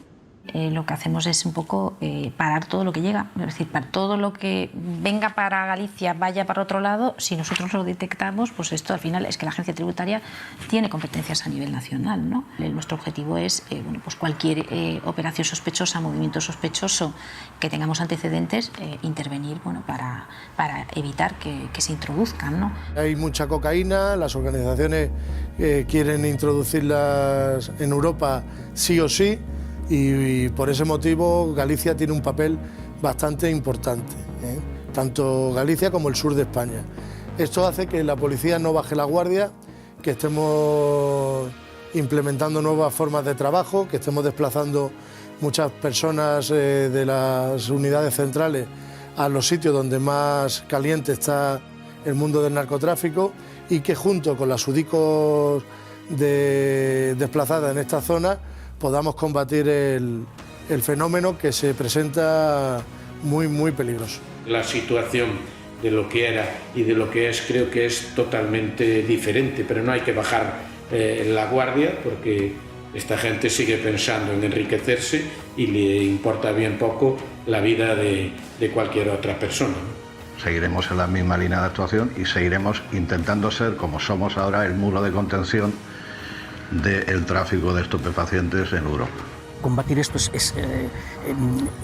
Lo que hacemos es un poco parar todo lo que llega, es decir, para todo lo que venga para Galicia, vaya para otro lado, si nosotros lo detectamos, pues esto al final es que la agencia tributaria tiene competencias a nivel nacional, ¿no? Nuestro objetivo es bueno, pues cualquier operación sospechosa, movimiento sospechoso que tengamos antecedentes, intervenir bueno, para evitar que se introduzcan, ¿no? Hay mucha cocaína, las organizaciones quieren introducirlas en Europa sí o sí, y por ese motivo Galicia tiene un papel bastante importante, tanto Galicia como el sur de España. Esto hace que la policía no baje la guardia, que estemos implementando nuevas formas de trabajo, que estemos desplazando muchas personas de las unidades centrales a los sitios donde más caliente está el mundo del narcotráfico y que junto con las UDICOS desplazadas en esta zona podamos combatir el fenómeno que se presenta muy peligroso. La situación de lo que era y de lo que es creo que es totalmente diferente, pero no hay que bajar la guardia porque esta gente sigue pensando en enriquecerse y le importa bien poco la vida de cualquier otra persona. Seguiremos en la misma línea de actuación y seguiremos intentando ser, como somos ahora, el muro de contención del tráfico de estupefacientes en Europa. Combatir esto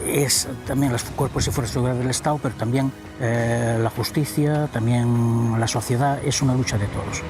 es también los cuerpos y fuerzas de seguridad del Estado, pero también la justicia, también la sociedad, es una lucha de todos.